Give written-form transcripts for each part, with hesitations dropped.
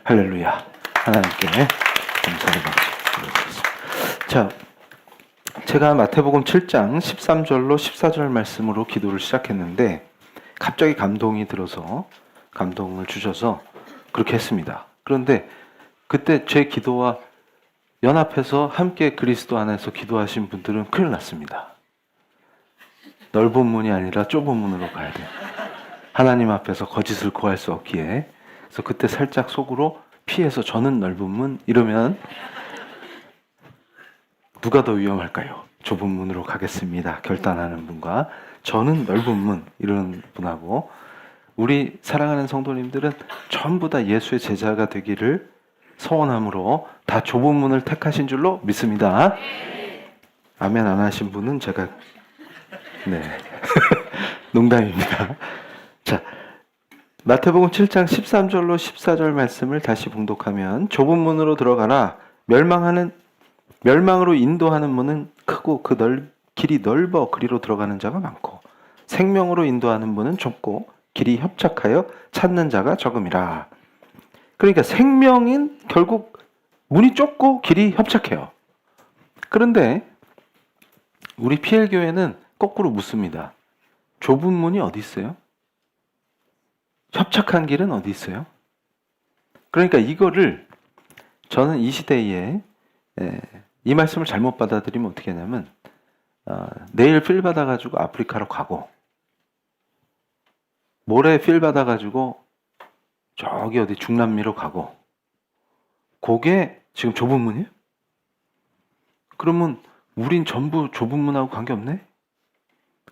할렐루야. 하나님께 감사를 드리겠습니다. 자, 제가 마태복음 7장 13절로 14절 말씀으로 기도를 시작했는데 갑자기 감동이 들어서 감동을 주셔서 그렇게 했습니다. 그런데 그때 제 기도와 연합해서 함께 그리스도 안에서 기도하신 분들은 큰일 났습니다. 넓은 문이 아니라 좁은 문으로 가야 돼요. 하나님 앞에서 거짓을 구할 수 없기에. 그래서 그때 살짝 속으로 피해서 저는 넓은 문 이러면 누가 더 위험할까요? 좁은 문으로 가겠습니다. 결단하는 분과 저는 넓은 문 이런 분하고, 우리 사랑하는 성도님들은 전부 다 예수의 제자가 되기를 소원함으로 다 좁은 문을 택하신 줄로 믿습니다. 아멘 안 하신 분은 제가 농담입니다. 자, 마태복음 7장 13절로 14절 말씀을 다시 봉독하면, 좁은 문으로 들어가라. 멸망으로 인도하는 문은 크고 길이 넓어 그리로 들어가는 자가 많고, 생명으로 인도하는 문은 좁고 길이 협착하여 찾는 자가 적음이라. 그러니까 생명인 결국 문이 좁고 길이 협착해요. 그런데 우리 PL교회는 거꾸로 묻습니다. 좁은 문이 어디 있어요? 협착한 길은 어디 있어요? 그러니까 이거를 저는 이 시대에 이 말씀을 잘못 받아들이면 어떻게 하냐면, 내일 필 받아가지고 아프리카로 가고 모레 필 받아가지고 저기 어디 중남미로 가고, 그게 지금 좁은 문이에요? 그러면 우린 전부 좁은 문하고 관계없네?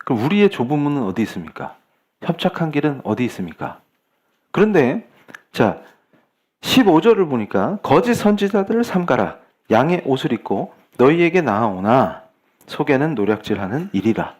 그럼 우리의 좁은 문은 어디 있습니까? 협착한 길은 어디 있습니까? 그런데 자 15절을 보니까 거짓 선지자들을 삼가라. 양의 옷을 입고 너희에게 나아오나 속에는 노략질하는 일이라.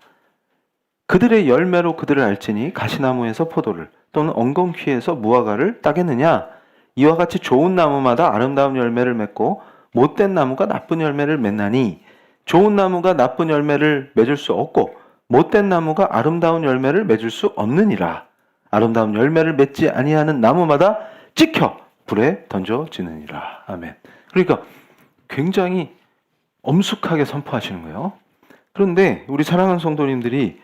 그들의 열매로 그들을 알지니 가시나무에서 포도를 또는 엉겅퀴에서 무화과를 따겠느냐. 이와 같이 좋은 나무마다 아름다운 열매를 맺고 못된 나무가 나쁜 열매를 맺나니, 좋은 나무가 나쁜 열매를 맺을 수 없고 못된 나무가 아름다운 열매를 맺을 수 없느니라. 아름다운 열매를 맺지 아니하는 나무마다 찍혀 불에 던져지느니라. 아멘. 그러니까 굉장히 엄숙하게 선포하시는 거예요. 그런데 우리 사랑하는 성도님들이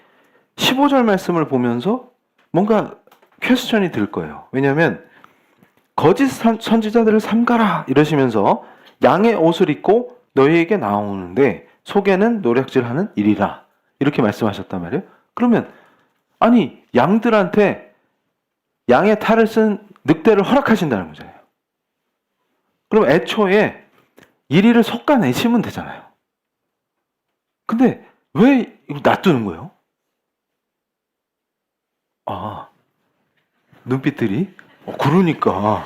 15절 말씀을 보면서 뭔가 퀘스천이 들 거예요. 왜냐하면 거짓 선지자들을 삼가라 이러시면서 양의 옷을 입고 너희에게 나오는데 속에는 노략질하는 일이라 이렇게 말씀하셨단 말이에요. 그러면 아니 양들한테 양의 탈을 쓴 늑대를 허락하신다는 거잖아요. 그럼 애초에 이리를 솎아내시면 되잖아요. 근데 왜 이거 놔두는 거예요? 아, 눈빛들이 그러니까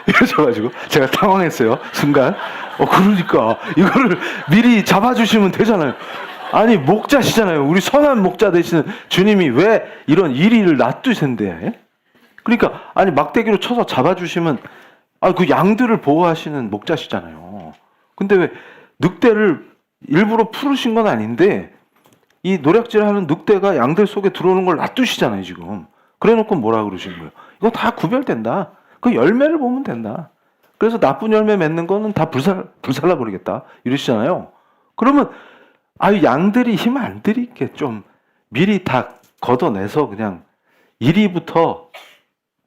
이러셔가지고 제가 당황했어요. 순간 그러니까 이거를 미리 잡아주시면 되잖아요. 아니 목자시잖아요. 우리 선한 목자 되시는 주님이 왜 이런 이리를 놔두신대? 그러니까 아니 막대기로 쳐서 잡아주시면 그 양들을 보호하시는 목자시잖아요. 근데 왜 늑대를 일부러 풀으신 건 아닌데 이 노략질하는 늑대가 양들 속에 들어오는 걸 놔두시잖아요 지금. 그래놓고 뭐라 그러시는 거예요? 이거 다 구별된다. 그 열매를 보면 된다. 그래서 나쁜 열매 맺는 거는 다 불살라 버리겠다 이러시잖아요. 그러면 양들이 힘 안 들이게 좀 미리 다 걷어내서 그냥 이리부터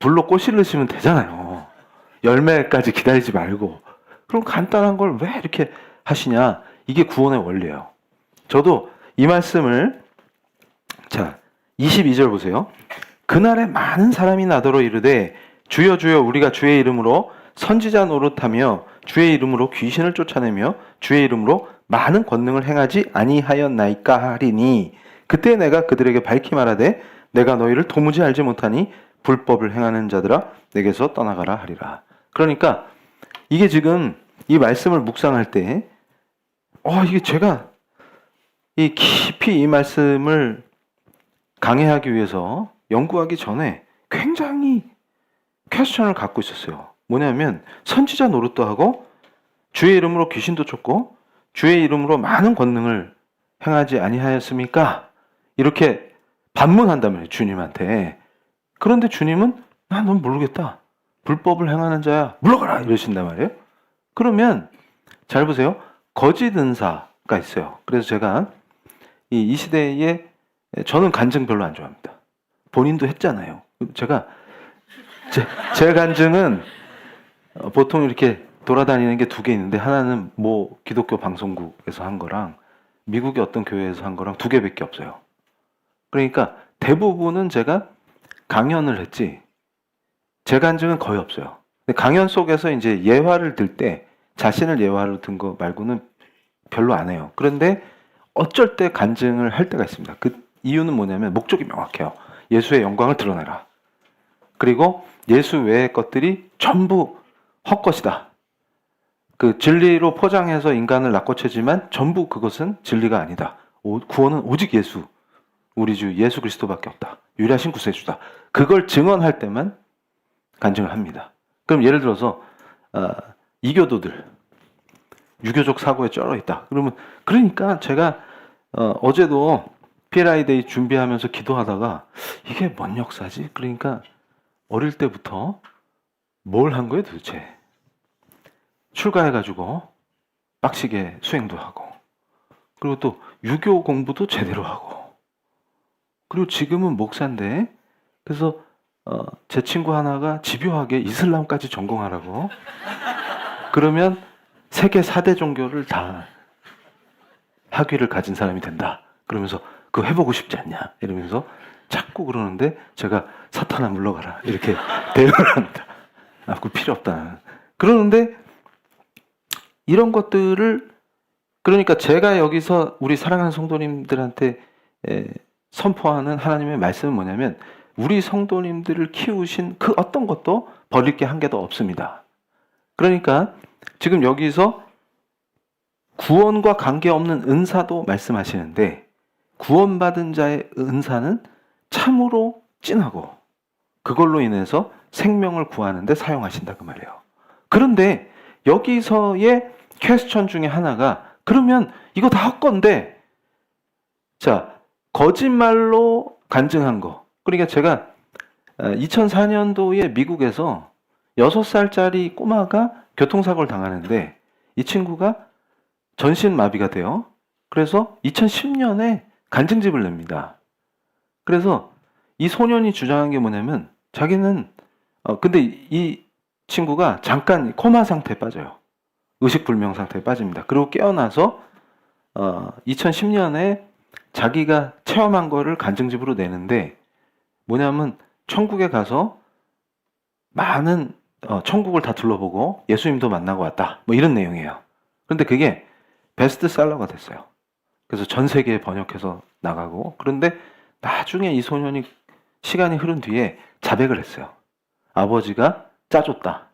불로 꽃을 넣으시면 되잖아요. 열매까지 기다리지 말고. 그럼 간단한 걸 왜 이렇게 하시냐? 이게 구원의 원리예요. 저도 이 말씀을 22절 보세요. 그날에 많은 사람이 나더러 이르되 주여 주여 우리가 주의 이름으로 선지자 노릇하며 주의 이름으로 귀신을 쫓아내며 주의 이름으로 많은 권능을 행하지 아니하였나이까 하리니, 그때 내가 그들에게 밝히 말하되 내가 너희를 도무지 알지 못하니 불법을 행하는 자들아 내게서 떠나가라 하리라. 그러니까 이게 지금 이 말씀을 묵상할 때 이게 제가 이 깊이 이 말씀을 강해하기 위해서 연구하기 전에 굉장히 퀘스천을 갖고 있었어요. 뭐냐면 선지자 노릇도 하고 주의 이름으로 귀신도 쫓고 주의 이름으로 많은 권능을 행하지 아니하였습니까? 이렇게 반문한다면 주님한테. 그런데 주님은 넌 모르겠다. 불법을 행하는 자야 물러가라 이러신단 말이에요. 그러면 잘 보세요. 거짓 은사가 있어요. 그래서 제가 이 시대에 저는 간증 별로 안 좋아합니다. 본인도 했잖아요. 제가 제 간증은 보통 이렇게 돌아다니는 게 두 개 있는데 하나는 뭐 기독교 방송국에서 한 거랑 미국의 어떤 교회에서 한 거랑 두 개밖에 없어요. 그러니까 대부분은 제가 강연을 했지 제 간증은 거의 없어요. 근데 강연 속에서 이제 예화를 들 때 자신을 예화로 든 거 말고는 별로 안 해요. 그런데 어쩔 때 간증을 할 때가 있습니다. 그 이유는 뭐냐면 목적이 명확해요. 예수의 영광을 드러내라. 그리고 예수 외의 것들이 전부 헛것이다. 그 진리로 포장해서 인간을 낚아채지만 전부 그것은 진리가 아니다. 구원은 오직 예수, 우리 주 예수 그리스도밖에 없다. 유일하신 구세주다. 그걸 증언할 때만 간증을 합니다. 그럼 예를 들어서 이교도들 유교적 사고에 쩔어 있다. 그러니까 제가 어제도 PLI 데이 준비하면서 기도하다가 이게 뭔 역사지? 그러니까 어릴 때부터 뭘 한 거예요 도대체? 출가해가지고 빡시게 수행도 하고 그리고 또 유교 공부도 제대로 하고 그리고 지금은 목사인데 그래서 제 친구 하나가 집요하게 이슬람까지 전공하라고 그러면 세계 4대 종교를 다 학위를 가진 사람이 된다. 그러면서 그거 해보고 싶지 않냐 이러면서 자꾸 그러는데 제가 사탄아 물러가라 이렇게 대응을 합니다. 그거 필요 없다. 그러는데 이런 것들을 그러니까 제가 여기서 우리 사랑하는 성도님들한테 선포하는 하나님의 말씀은 뭐냐면 우리 성도님들을 키우신 그 어떤 것도 버릴 게 한 개도 없습니다. 그러니까 지금 여기서 구원과 관계없는 은사도 말씀하시는데 구원받은 자의 은사는 참으로 진하고 그걸로 인해서 생명을 구하는 데 사용하신다 그 말이에요. 그런데 여기서의 퀘스천 중에 하나가 그러면 이거 다 헛건데 자 거짓말로 간증한 거 그러니까 제가 2004년도에 미국에서 6살짜리 꼬마가 교통사고를 당하는데 이 친구가 전신마비가 돼요. 그래서 2010년에 간증집을 냅니다. 그래서 이 소년이 주장한 게 뭐냐면 자기는 근데 이 친구가 잠깐 코마 상태에 빠져요. 의식불명 상태에 빠집니다. 그리고 깨어나서 2010년에 자기가 체험한 거를 간증집으로 내는데 뭐냐면 천국에 가서 많은 천국을 다 둘러보고 예수님도 만나고 왔다. 뭐 이런 내용이에요. 그런데 그게 베스트셀러가 됐어요. 그래서 전 세계에 번역해서 나가고 그런데 나중에 이 소년이 시간이 흐른 뒤에 자백을 했어요. 아버지가 짜줬다.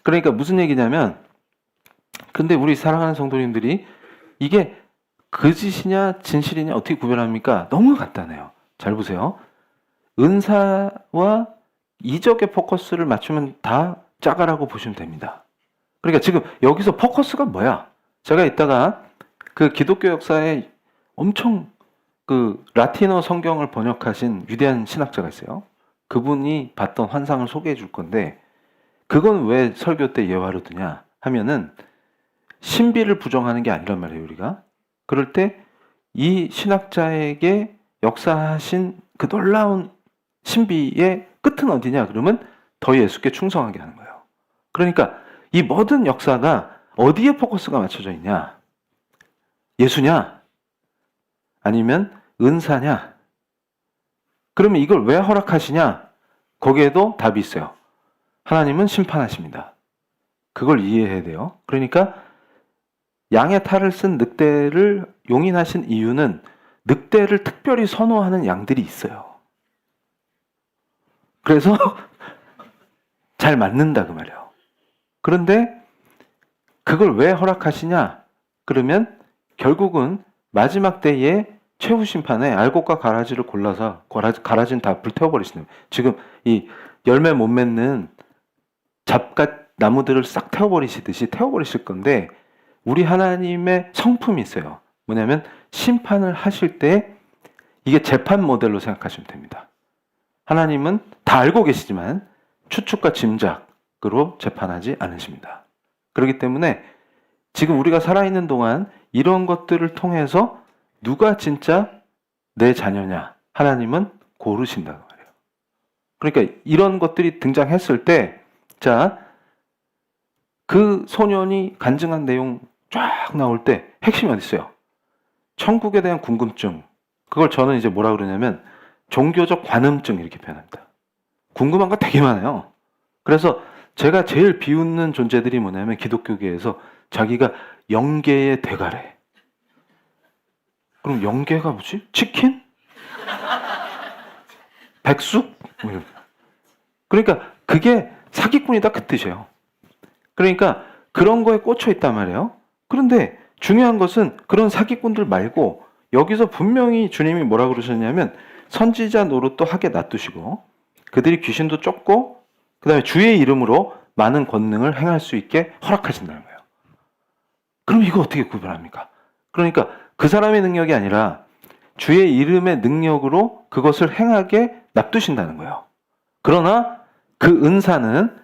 그러니까 무슨 얘기냐면 근데 우리 사랑하는 성도님들이 이게 거짓이냐 진실이냐 어떻게 구별합니까? 너무 간단해요. 잘 보세요. 은사와 이적의 포커스를 맞추면 다 짜가라고 보시면 됩니다. 그러니까 지금 여기서 포커스가 뭐야? 제가 이따가 그 기독교 역사에 엄청 그 라틴어 성경을 번역하신 위대한 신학자가 있어요. 그분이 봤던 환상을 소개해 줄 건데 그건 왜 설교 때 예화로 드냐 하면은 신비를 부정하는 게 아니란 말이에요 우리가. 그럴 때 이 신학자에게 역사하신 그 놀라운 신비의 끝은 어디냐 그러면 더 예수께 충성하게 하는 거예요. 그러니까 이 모든 역사가 어디에 포커스가 맞춰져 있냐? 예수냐? 아니면 은사냐? 그러면 이걸 왜 허락하시냐? 거기에도 답이 있어요. 하나님은 심판하십니다. 그걸 이해해야 돼요. 그러니까 양의 탈을 쓴 늑대를 용인하신 이유는 늑대를 특별히 선호하는 양들이 있어요. 그래서 잘 맞는다 그 말이에요. 그런데 그걸 왜 허락하시냐? 그러면 결국은 마지막 때에 최후 심판에 알곡과 가라지를 골라서 가라지는 다 불태워버리시는 거예요. 지금 이 열매 못 맺는 잡갓 나무들을 싹 태워버리시듯이 태워버리실 건데 우리 하나님의 성품이 있어요. 뭐냐면 심판을 하실 때 이게 재판 모델로 생각하시면 됩니다. 하나님은 다 알고 계시지만 추측과 짐작으로 재판하지 않으십니다. 그렇기 때문에 지금 우리가 살아있는 동안 이런 것들을 통해서 누가 진짜 내 자녀냐 하나님은 고르신다고 말해요. 그러니까 이런 것들이 등장했을 때, 자, 그 소년이 간증한 내용 쫙 나올 때 핵심이 어디 있어요? 천국에 대한 궁금증. 그걸 저는 이제 뭐라 그러냐면 종교적 관음증 이렇게 표현합니다. 궁금한 거 되게 많아요. 그래서 제가 제일 비웃는 존재들이 뭐냐면 기독교계에서 자기가 영계의 대가래. 그럼 영계가 뭐지? 치킨? 백숙? 그러니까 그게 사기꾼이다 그 뜻이에요. 그러니까 그런 거에 꽂혀 있단 말이에요. 그런데 중요한 것은 그런 사기꾼들 말고 여기서 분명히 주님이 뭐라 그러셨냐면 선지자 노릇도 하게 놔두시고 그들이 귀신도 쫓고 그 다음에 주의 이름으로 많은 권능을 행할 수 있게 허락하신다는 거예요. 그럼 이거 어떻게 구별합니까? 그러니까 그 사람의 능력이 아니라 주의 이름의 능력으로 그것을 행하게 놔두신다는 거예요. 그러나 그 은사는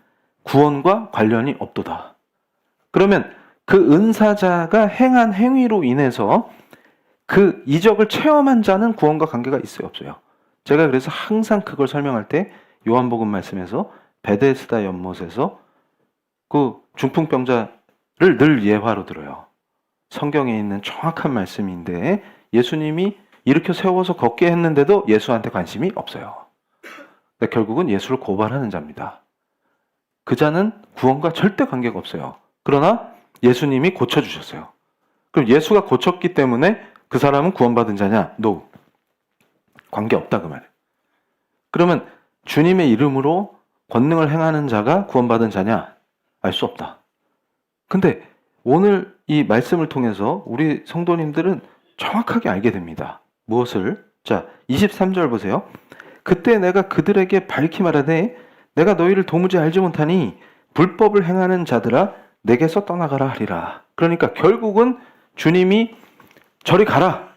구원과 관련이 없도다. 그러면 그 은사자가 행한 행위로 인해서 그 이적을 체험한 자는 구원과 관계가 있어요, 없어요? 제가 그래서 항상 그걸 설명할 때 요한복음 말씀에서 베데스다 연못에서 그 중풍병자를 늘 예화로 들어요. 성경에 있는 정확한 말씀인데 예수님이 일으켜 세워서 걷게 했는데도 예수한테 관심이 없어요. 그러니까 결국은 예수를 고발하는 자입니다. 그 자는 구원과 절대 관계가 없어요. 그러나 예수님이 고쳐주셨어요. 그럼 예수가 고쳤기 때문에 그 사람은 구원받은 자냐? No. 관계없다 그 말이에요. 그러면 주님의 이름으로 권능을 행하는 자가 구원받은 자냐? 알 수 없다. 근데 오늘 이 말씀을 통해서 우리 성도님들은 정확하게 알게 됩니다. 무엇을? 자, 23절 보세요. 그때 내가 그들에게 밝히 말하되 내가 너희를 도무지 알지 못하니 불법을 행하는 자들아 내게서 떠나가라 하리라. 그러니까 결국은 주님이 저리 가라,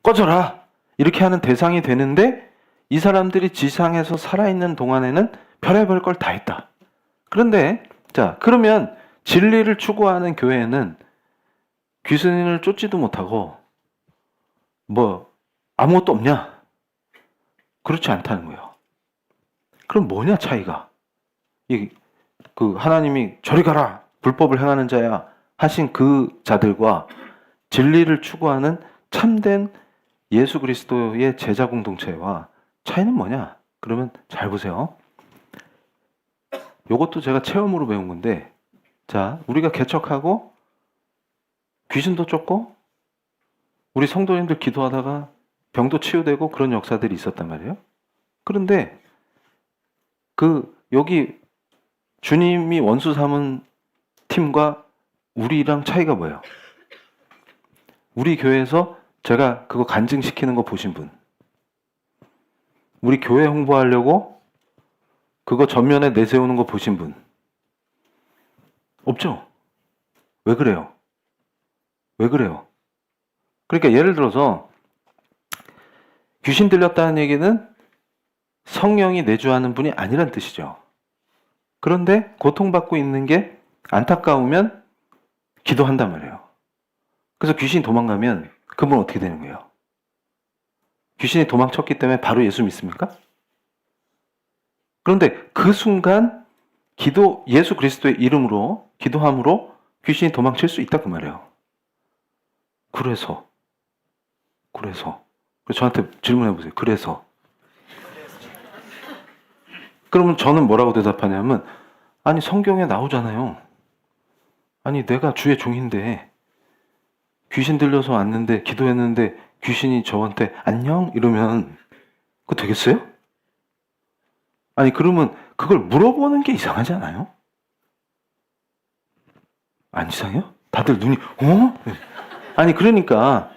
꺼져라 이렇게 하는 대상이 되는데 이 사람들이 지상에서 살아있는 동안에는 별의별 걸 다 했다. 그런데 자, 그러면 진리를 추구하는 교회에는 귀신을 쫓지도 못하고 뭐 아무것도 없냐? 그렇지 않다는 거예요. 그럼 뭐냐 차이가? 그 하나님이 저리 가라 불법을 행하는 자야 하신 그 자들과 진리를 추구하는 참된 예수 그리스도의 제자 공동체와 차이는 뭐냐? 그러면 잘 보세요. 이것도 제가 체험으로 배운 건데, 자, 우리가 개척하고 귀신도 쫓고 우리 성도님들 기도하다가 병도 치유되고 그런 역사들이 있었단 말이에요. 그런데 여기 주님이 원수 삼은 팀과 우리랑 차이가 뭐예요? 우리 교회에서 제가 그거 간증시키는 거 보신 분, 우리 교회 홍보하려고 그거 전면에 내세우는 거 보신 분 없죠? 왜 그래요? 왜 그래요? 그러니까 예를 들어서 귀신 들렸다는 얘기는 성령이 내주하는 분이 아니란 뜻이죠. 그런데 고통받고 있는 게 안타까우면 기도한단 말이에요. 그래서 귀신이 도망가면 그분 어떻게 되는 거예요? 귀신이 도망쳤기 때문에 바로 예수 믿습니까? 그런데 그 순간 예수 그리스도의 이름으로 기도함으로 귀신이 도망칠 수 있다 그 말이에요. 그래서 저한테 질문해 보세요. 그래서 그러면 저는 뭐라고 대답하냐면 아니 성경에 나오잖아요. 아니 내가 주의 종인데 귀신 들려서 왔는데 기도했는데 귀신이 저한테 안녕 이러면 그거 되겠어요? 아니 그러면 그걸 물어보는 게 이상하지 않아요? 안 이상해요? 다들 눈이 아니 그러니까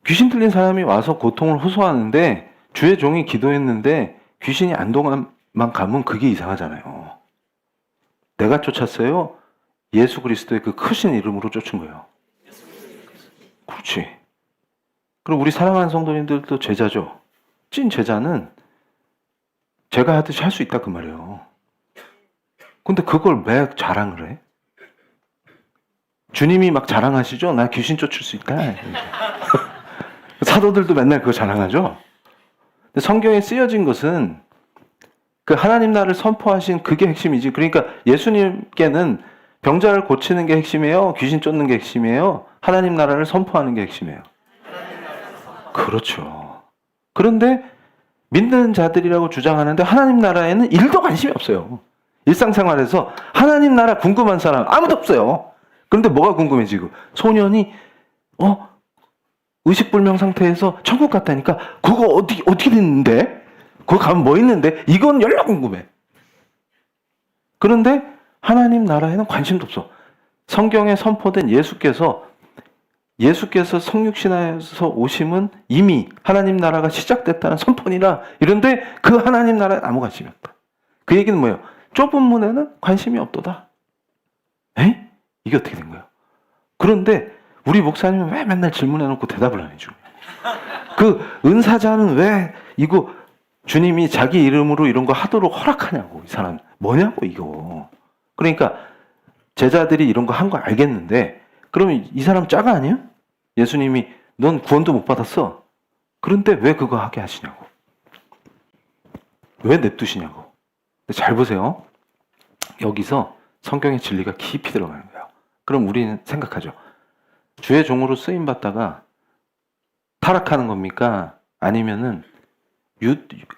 귀신 들린 사람이 와서 고통을 호소하는데 주의 종이 기도했는데 귀신이 안동만 가면 그게 이상하잖아요. 내가 쫓았어요? 예수 그리스도의 그 크신 이름으로 쫓은 거예요. 그렇지. 그럼 우리 사랑하는 성도님들도 제자죠. 찐 제자는 제가 하듯이 할 수 있다 그 말이에요. 근데 그걸 왜 자랑을 해? 주님이 막 자랑하시죠? 나 귀신 쫓을 수 있다. 사도들도 맨날 그거 자랑하죠? 근데 성경에 쓰여진 것은 그 하나님 나라를 선포하신 그게 핵심이지. 그러니까 예수님께는 병자를 고치는 게 핵심이에요? 귀신 쫓는 게 핵심이에요? 하나님 나라를 선포하는 게 핵심이에요. 그렇죠. 그런데 믿는 자들이라고 주장하는데 하나님 나라에는 1도 관심이 없어요. 일상생활에서 하나님 나라 궁금한 사람 아무도 없어요. 그런데 뭐가 궁금해 지금? 소년이 의식불명 상태에서 천국 갔다니까 그거 어떻게 됐는데? 거기 가면 뭐 있는데? 이건 열나 궁금해. 그런데 하나님 나라에는 관심도 없어. 성경에 선포된 예수께서 성육신하여서 오심은 이미 하나님 나라가 시작됐다는 선포니라 이런데 그 하나님 나라에 아무 관심이 없다. 그 얘기는 뭐예요? 좁은 문에는 관심이 없도다. 에? 이게 어떻게 된 거예요? 그런데 우리 목사님은 왜 맨날 질문해놓고 대답을 안 해주냐? 그 은사자는 왜 이거 주님이 자기 이름으로 이런 거 하도록 허락하냐고. 이 사람 뭐냐고 이거. 그러니까 제자들이 이런 거 한 거 알겠는데 그러면 이 사람 짜가 아니야? 예수님이 넌 구원도 못 받았어. 그런데 왜 그거 하게 하시냐고. 왜 냅두시냐고. 잘 보세요. 여기서 성경의 진리가 깊이 들어가는 거예요. 그럼 우리는 생각하죠. 주의 종으로 쓰임 받다가 타락하는 겁니까? 아니면은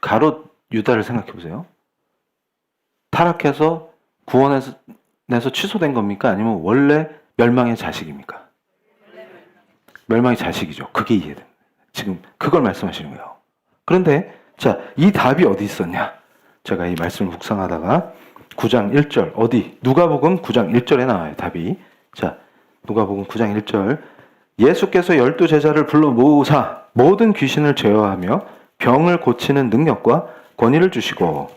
가롯 유다를 생각해 보세요. 타락해서 구원에서 취소된 겁니까? 아니면 원래 멸망의 자식입니까? 멸망의 자식이죠. 그게 이해됩니다. 지금 그걸 말씀하시는 거예요. 그런데 자, 이 답이 어디 있었냐? 제가 이 말씀을 묵상하다가 9장 1절 어디? 누가복음 9장 1절에 나와요. 답이. 자, 누가복음 9장 1절 예수께서 12 제자를 불러 모으사 모든 귀신을 제어하며 병을 고치는 능력과 권위를 주시고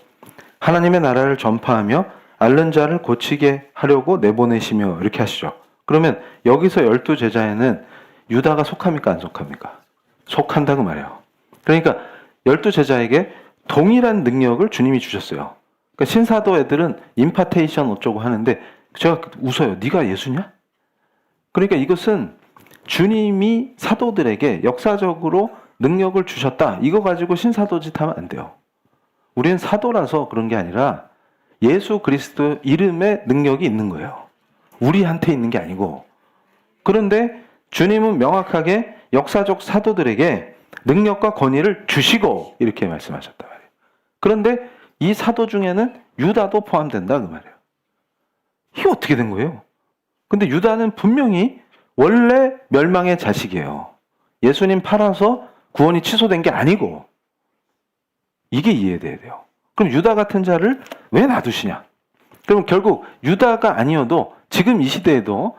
하나님의 나라를 전파하며 앓는 자를 고치게 하려고 내보내시며 이렇게 하시죠. 그러면 여기서 12 제자에는 유다가 속합니까? 안 속합니까? 속한다고 말해요. 그러니까 12 제자에게 동일한 능력을 주님이 주셨어요. 그러니까 신사도 애들은 임파테이션 어쩌고 하는데 제가 웃어요. 네가 예수냐? 그러니까 이것은 주님이 사도들에게 역사적으로 능력을 주셨다. 이거 가지고 신사도짓 하면 안 돼요. 우리는 사도라서 그런 게 아니라 예수 그리스도 이름의 능력이 있는 거예요. 우리한테 있는 게 아니고. 그런데 주님은 명확하게 역사적 사도들에게 능력과 권위를 주시고 이렇게 말씀하셨단 말이에요. 그런데 이 사도 중에는 유다도 포함된다 그 말이에요. 이게 어떻게 된 거예요? 근데 유다는 분명히 원래 멸망의 자식이에요. 예수님 팔아서 구원이 취소된 게 아니고 이게 이해돼야 돼요. 그럼 유다 같은 자를 왜 놔두시냐? 그럼 결국 유다가 아니어도 지금 이 시대에도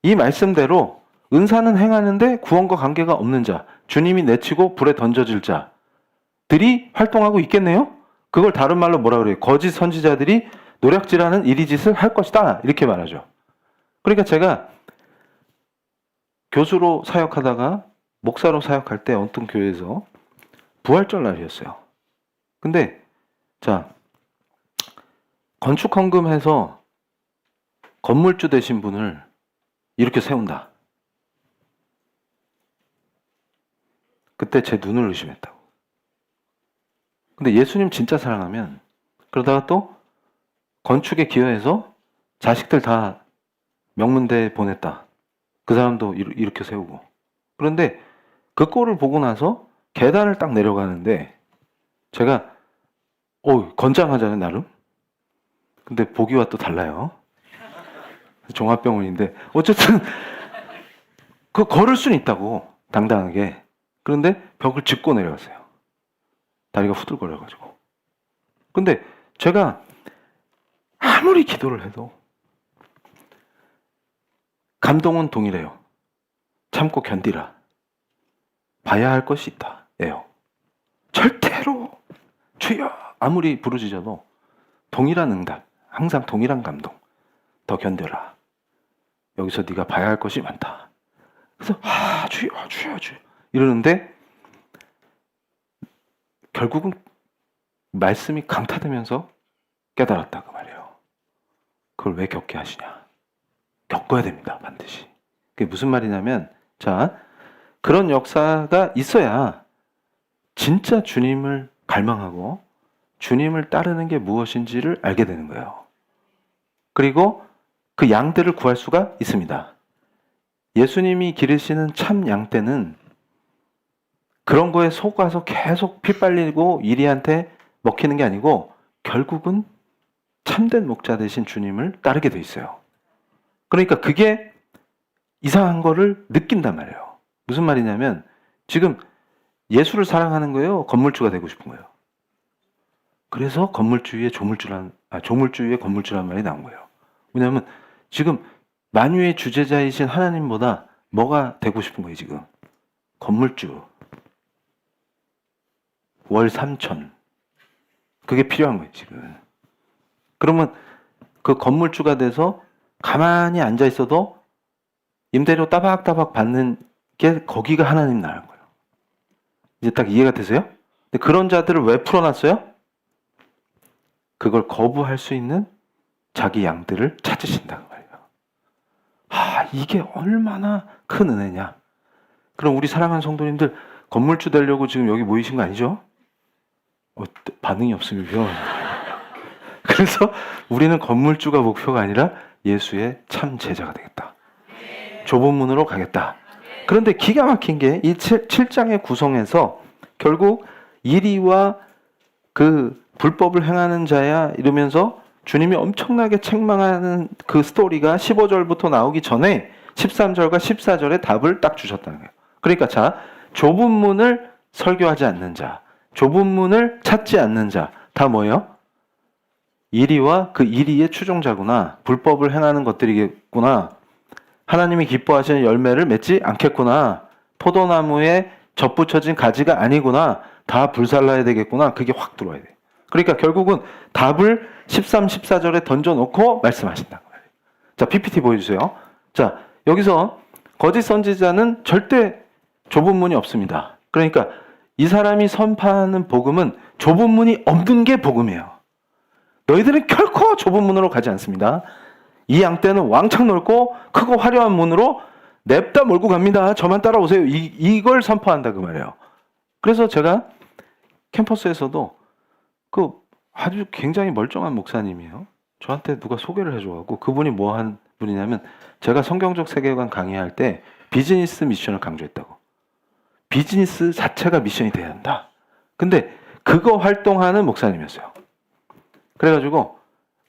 이 말씀대로 은사는 행하는데 구원과 관계가 없는 자, 주님이 내치고 불에 던져질 자들이 활동하고 있겠네요? 그걸 다른 말로 뭐라 그래요? 거짓 선지자들이 노략질하는 이리짓을 할 것이다. 이렇게 말하죠. 그러니까 제가 교수로 사역하다가 목사로 사역할 때 어떤 교회에서 부활절 날이었어요. 근데 자, 건축 헌금해서 건물주 되신 분을 이렇게 세운다. 그때 제 눈을 의심했다고. 근데 예수님 진짜 사랑하면 그러다가 또 건축에 기여해서 자식들 다 명문대에 보냈다. 그 사람도 이렇게 세우고. 그런데 그 꼴을 보고 나서 계단을 딱 내려가는데 제가 건장하잖아요 나름. 근데 보기와 또 달라요. 종합병원인데 어쨌든 그 걸을 수는 있다고 당당하게. 그런데 벽을 짚고 내려갔어요. 다리가 후들거려가지고. 근데 제가 아무리 기도를 해도 감동은 동일해요. 참고 견디라. 봐야 할 것이 있다. 예요. 절대로 주여 아무리 부르짖어도 동일한 응답, 항상 동일한 감동. 더 견뎌라. 여기서 네가 봐야 할 것이 많다. 그래서 주여 이러는데 결국은 말씀이 강타되면서 깨달았다 그 말이에요. 그걸 왜 겪게 하시냐? 겪어야 됩니다, 반드시. 그게 무슨 말이냐면, 자, 그런 역사가 있어야 진짜 주님을 갈망하고 주님을 따르는 게 무엇인지를 알게 되는 거예요. 그리고 그 양떼를 구할 수가 있습니다. 예수님이 기르시는 참 양떼는 그런 거에 속아서 계속 피 빨리고 이리한테 먹히는 게 아니고 결국은 참된 목자 되신 주님을 따르게 돼 있어요. 그러니까 그게 이상한 거를 느낀단 말이에요. 무슨 말이냐면 지금 예수를 사랑하는 거예요? 건물주가 되고 싶은 거예요? 그래서 건물주의에 조물주의에 건물주라는 말이 나온 거예요. 왜냐하면 지금 만유의 주재자이신 하나님보다 뭐가 되고 싶은 거예요, 지금? 건물주. 월 3천. 그게 필요한 거예요, 지금. 그러면 그 건물주가 돼서 가만히 앉아 있어도 임대료 따박따박 받는 게 거기가 하나님 나라는 거예요. 이제 딱 이해가 되세요? 근데 그런 자들을 왜 풀어놨어요? 그걸 거부할 수 있는 자기 양들을 찾으신다는 말이에요. 이게 얼마나 큰 은혜냐. 그럼 우리 사랑하는 성도님들 건물주 되려고 지금 여기 모이신 거 아니죠? 반응이 없으면 그래서 우리는 건물주가 목표가 아니라 예수의 참 제자가 되겠다. 좁은 문으로 가겠다. 그런데 기가 막힌 게 이 7장의 구성에서 결국 이리와 그 불법을 행하는 자야 이러면서 주님이 엄청나게 책망하는 그 스토리가 15절부터 나오기 전에 13절과 14절에 답을 딱 주셨다는 거예요. 그러니까 자, 좁은 문을 설교하지 않는 자, 좁은 문을 찾지 않는 자, 다 뭐예요? 이리와 그 이리의 추종자구나. 불법을 행하는 것들이겠구나. 하나님이 기뻐하시는 열매를 맺지 않겠구나. 포도나무에 접붙여진 가지가 아니구나. 다 불살라야 되겠구나. 그게 확 들어와야 돼. 그러니까 결국은 답을 13, 14절에 던져놓고 말씀하신다. 자, PPT 보여주세요. 자, 여기서 거짓 선지자는 절대 좁은 문이 없습니다. 그러니까 이 사람이 선포하는 복음은 좁은 문이 없는 게 복음이에요. 너희들은 결코 좁은 문으로 가지 않습니다. 이 양떼는 왕창 넓고 크고 화려한 문으로 냅다 몰고 갑니다. 저만 따라오세요. 이걸 선포한다 그 말이에요. 그래서 제가 캠퍼스에서도 그 아주 굉장히 멀쩡한 목사님이에요. 저한테 누가 소개를 해줘가지고 그분이 뭐 한 분이냐면 제가 성경적 세계관 강의할 때 비즈니스 미션을 강조했다고. 비즈니스 자체가 미션이 돼야 한다. 근데 그거 활동하는 목사님이었어요. 그래가지고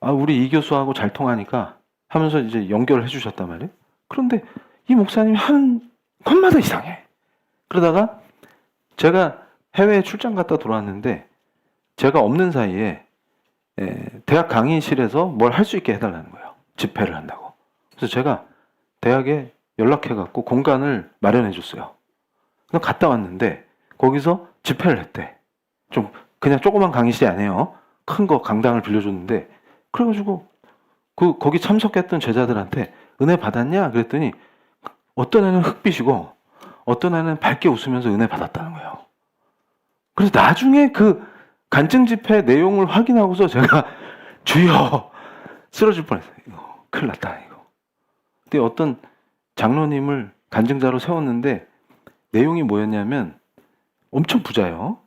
우리 이 교수하고 잘 통하니까 하면서 이제 연결을 해주셨단 말이에요. 그런데 이 목사님이 하는 것마다 이상해. 그러다가 제가 해외에 출장 갔다 돌아왔는데 제가 없는 사이에 대학 강의실에서 뭘 할 수 있게 해달라는 거예요. 집회를 한다고. 그래서 제가 대학에 연락해갖고 공간을 마련해줬어요. 그래서 갔다 왔는데 거기서 집회를 했대. 좀 그냥 조그만 강의실이 아니에요. 큰 거 강당을 빌려줬는데 그래가지고 거기 참석했던 제자들한테 은혜 받았냐? 그랬더니 어떤 애는 흑빛이고 어떤 애는 밝게 웃으면서 은혜 받았다는 거예요. 그래서 나중에 그 간증 집회 내용을 확인하고서 제가 주여 쓰러질 뻔했어요. 이거 큰일 났다 이거. 근데 어떤 장로님을 간증자로 세웠는데 내용이 뭐였냐면 엄청 부자예요.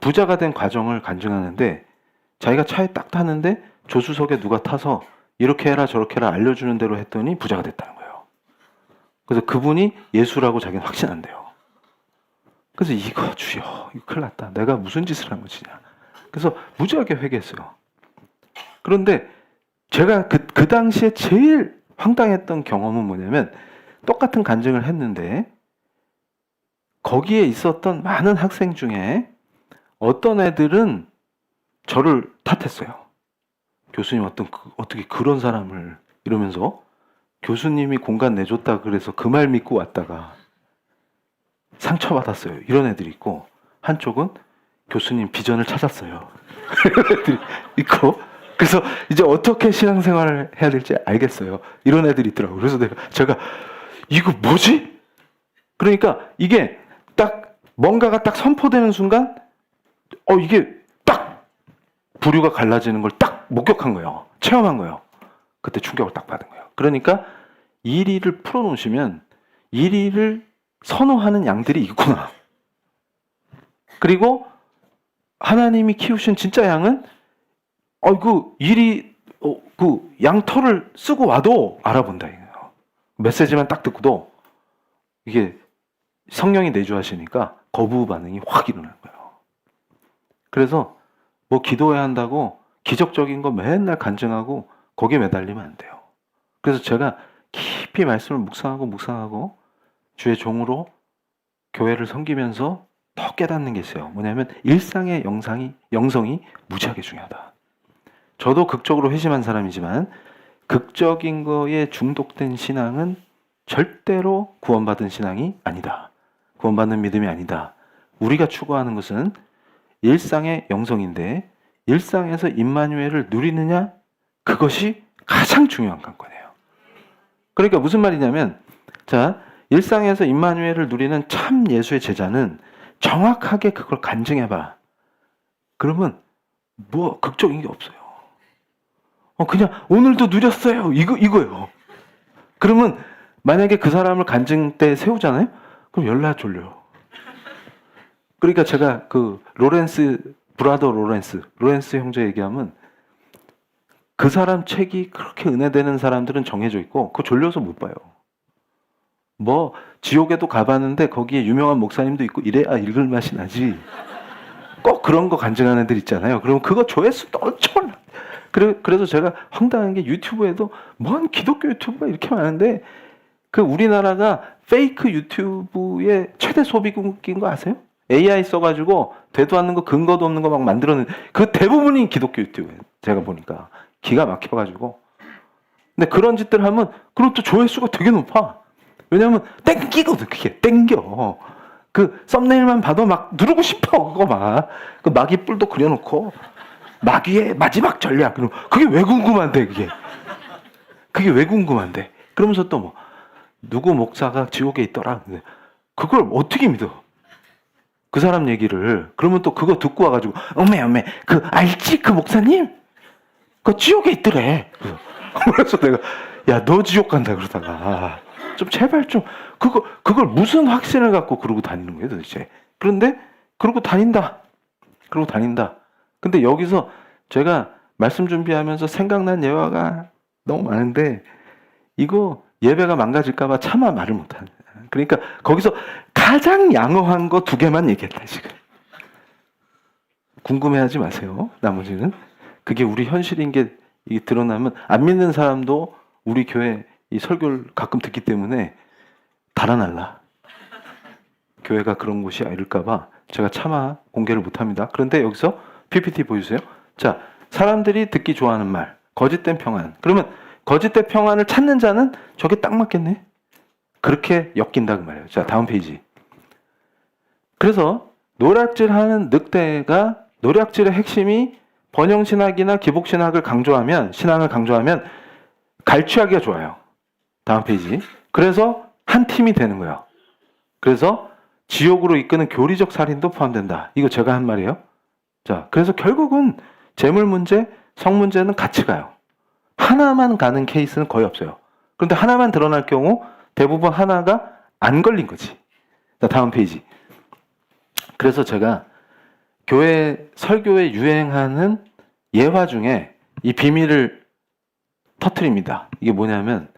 부자가 된 과정을 간증하는데 자기가 차에 딱 타는데 조수석에 누가 타서 이렇게 해라 저렇게 해라 알려주는 대로 했더니 부자가 됐다는 거예요. 그래서 그분이 예수라고 자기는 확신한대요. 그래서 이거 주여 이거 큰일 났다. 내가 무슨 짓을 한 거지냐. 그래서 무지하게 회개했어요. 그런데 제가 그 당시에 제일 황당했던 경험은 뭐냐면 똑같은 간증을 했는데 거기에 있었던 많은 학생 중에 어떤 애들은 저를 탓했어요. 교수님 어떻게 그런 사람을 이러면서 교수님이 공간 내줬다 그래서 그 말 믿고 왔다가 상처받았어요. 이런 애들이 있고 한쪽은 교수님 비전을 찾았어요. 이런 애들이 있고 그래서 이제 어떻게 신앙생활을 해야 될지 알겠어요. 이런 애들이 있더라고요. 그래서 제가 이거 뭐지? 그러니까 이게 딱 뭔가가 딱 선포되는 순간 이게 딱 부류가 갈라지는 걸 딱 목격한 거예요. 체험한 거예요. 그때 충격을 딱 받은 거예요. 그러니까 1위를 풀어놓으시면 1위를 선호하는 양들이 있구나. 그리고 하나님이 키우신 진짜 양은 그 1위 그 양털을 쓰고 와도 알아본다 이거예요. 메시지만 딱 듣고도 이게 성령이 내주하시니까 거부 반응이 확 일어난 거예요. 그래서 뭐 기도해야 한다고 기적적인 거 맨날 간증하고 거기에 매달리면 안 돼요. 그래서 제가 깊이 말씀을 묵상하고 주의 종으로 교회를 섬기면서 더 깨닫는 게 있어요. 뭐냐면 일상의 영성이 무지하게 중요하다. 저도 극적으로 회심한 사람이지만 극적인 거에 중독된 신앙은 절대로 구원받은 신앙이 아니다. 구원받는 믿음이 아니다. 우리가 추구하는 것은 일상의 영성인데 일상에서 임마누엘을 누리느냐? 그것이 가장 중요한 관건이에요. 그러니까 무슨 말이냐면 자, 일상에서 임마누엘을 누리는 참 예수의 제자는 정확하게 그걸 간증해봐. 그러면 뭐 극적인 게 없어요. 그냥 오늘도 누렸어요. 이거예요. 그러면 만약에 그 사람을 간증 때 세우잖아요? 그럼 열나 졸려요. 그러니까 제가 그 브라더 로렌스 형제 얘기하면 그 사람 책이 그렇게 은혜되는 사람들은 정해져 있고 그거 졸려서 못 봐요. 뭐 지옥에도 가봤는데 거기에 유명한 목사님도 있고 이래야 읽을 맛이 나지. 꼭 그런 거 간증하는 애들 있잖아요. 그럼 그거 조회수도 엄청 그래서 제가 황당한 게 유튜브에도 뭔 기독교 유튜브가 이렇게 많은데 그 우리나라가 페이크 유튜브의 최대 소비국인 거 아세요? AI 써가지고 되도 않는 거 근거도 없는 거 막 만들어낸 그 대부분이 기독교 유튜브예요. 제가 보니까 기가 막혀가지고. 근데 그런 짓들 하면 그럼 또 조회수가 되게 높아. 왜냐면 땡기거든. 그게 땡겨. 그 썸네일만 봐도 막 누르고 싶어. 그거 막 그 마귀 뿔도 그려놓고 마귀의 마지막 전략. 그럼 그게 왜 궁금한데 그게 왜 궁금한데? 그러면서 또 뭐 누구 목사가 지옥에 있더라. 그걸 어떻게 믿어? 그 사람 얘기를. 그러면 또 그거 듣고 와가지고 어메 그 알지 그 목사님? 그 지옥에 있더래. 그래서 내가 야 너 지옥 간다 그러다가 좀 제발 좀 그걸 무슨 확신을 갖고 그러고 다니는 거예요 도대체. 그런데 그러고 다닌다. 근데 여기서 제가 말씀 준비하면서 생각난 예화가 너무 많은데 이거 예배가 망가질까봐 차마 말을 못하는. 그러니까 거기서 가장 양호한 거 2개만 얘기했다 지금. 궁금해하지 마세요. 나머지는 그게 우리 현실인 게 이게 드러나면 안 믿는 사람도 우리 교회 이 설교를 가끔 듣기 때문에 달아날라. 교회가 그런 곳이 아닐까봐 제가 차마 공개를 못합니다. 그런데 여기서 PPT 보여주세요. 자, 사람들이 듣기 좋아하는 말, 거짓된 평안. 그러면 거짓된 평안을 찾는 자는 저게 딱 맞겠네. 그렇게 엮인다 그 말이에요. 자, 다음 페이지. 그래서 노략질하는 늑대가 노략질의 핵심이 번영신학이나 기복신학을 강조하면 신앙을 강조하면 갈취하기가 좋아요. 다음 페이지. 그래서 한 팀이 되는 거예요. 그래서 지옥으로 이끄는 교리적 살인도 포함된다. 이거 제가 한 말이에요. 자, 그래서 결국은 재물 문제, 성 문제는 같이 가요. 하나만 가는 케이스는 거의 없어요. 그런데 하나만 드러날 경우 대부분 하나가 안 걸린 거지. 자, 다음 페이지. 그래서 제가 교회 설교에 유행하는 예화 중에 이 비밀을 터뜨립니다. 이게 뭐냐면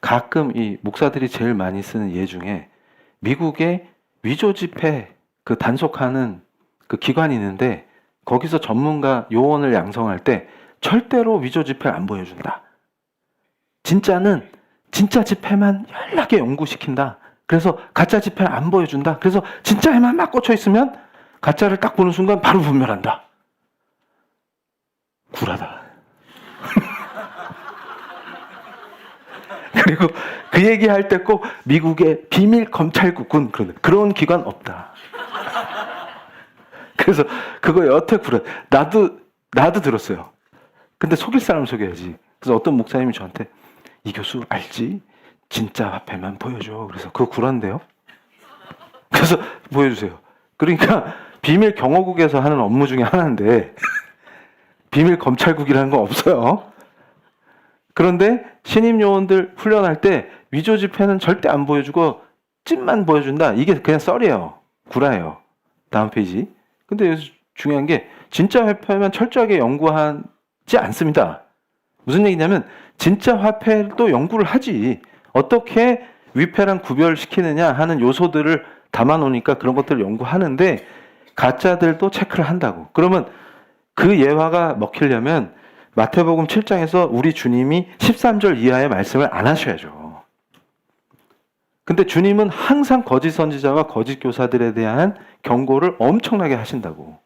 가끔 이 목사들이 제일 많이 쓰는 예 중에 미국의 위조 집회 그 단속하는 그 기관이 있는데 거기서 전문가 요원을 양성할 때 절대로 위조 집회를 안 보여준다. 진짜는 진짜 집회만 연락에 연구시킨다. 그래서 가짜 집회를 안 보여준다. 그래서 진짜에만 막 꽂혀 있으면 가짜를 딱 보는 순간 바로 분별한다. 굴하다. 그리고 그 얘기할 때 꼭 미국의 비밀 검찰국군 그런 기관 없다. 그래서 그거 여태 굴어. 나도 들었어요. 근데 속일 사람 속여야지. 그래서 어떤 목사님이 저한테 이 교수 알지? 진짜 화폐만 보여줘. 그래서 그거 굴한데요. 그래서 보여주세요. 그러니까 비밀 경호국에서 하는 업무 중에 하나인데 비밀 검찰국이라는 거 없어요. 그런데 신임 요원들 훈련할 때 위조 지폐는 절대 안 보여주고 찐만 보여준다. 이게 그냥 썰이에요. 구라예요. 다음 페이지. 근데 여기서 중요한 게 진짜 화폐만 철저하게 연구하지 않습니다. 무슨 얘기냐면 진짜 화폐도 연구를 하지. 어떻게 위패랑 구별시키느냐 하는 요소들을 담아놓으니까 그런 것들을 연구하는데 가짜들도 체크를 한다고. 그러면 그 예화가 먹히려면 마태복음 7장에서 우리 주님이 13절 이하의 말씀을 안 하셔야죠. 근데 주님은 항상 거짓 선지자와 거짓 교사들에 대한 경고를 엄청나게 하신다고.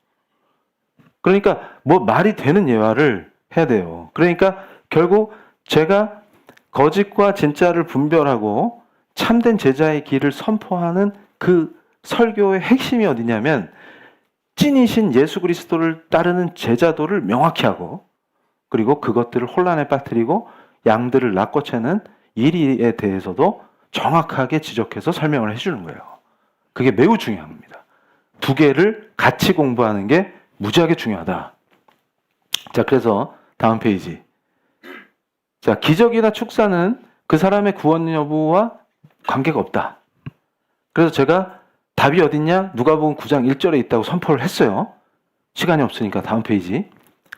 그러니까 뭐 말이 되는 예화를 해야 돼요. 그러니까 결국 제가 거짓과 진짜를 분별하고 참된 제자의 길을 선포하는 그 설교의 핵심이 어디냐면 찐이신 예수 그리스도를 따르는 제자도를 명확히 하고 그리고 그것들을 혼란에 빠뜨리고 양들을 낚아채는 일에 대해서도 정확하게 지적해서 설명을 해주는 거예요. 그게 매우 중요한 겁니다. 두 개를 같이 공부하는 게 무지하게 중요하다. 자, 그래서 다음 페이지. 자, 기적이나 축사는 그 사람의 구원 여부와 관계가 없다. 그래서 제가 답이 어딨냐? 누가복음 9장 1절에 있다고 선포를 했어요. 시간이 없으니까 다음 페이지.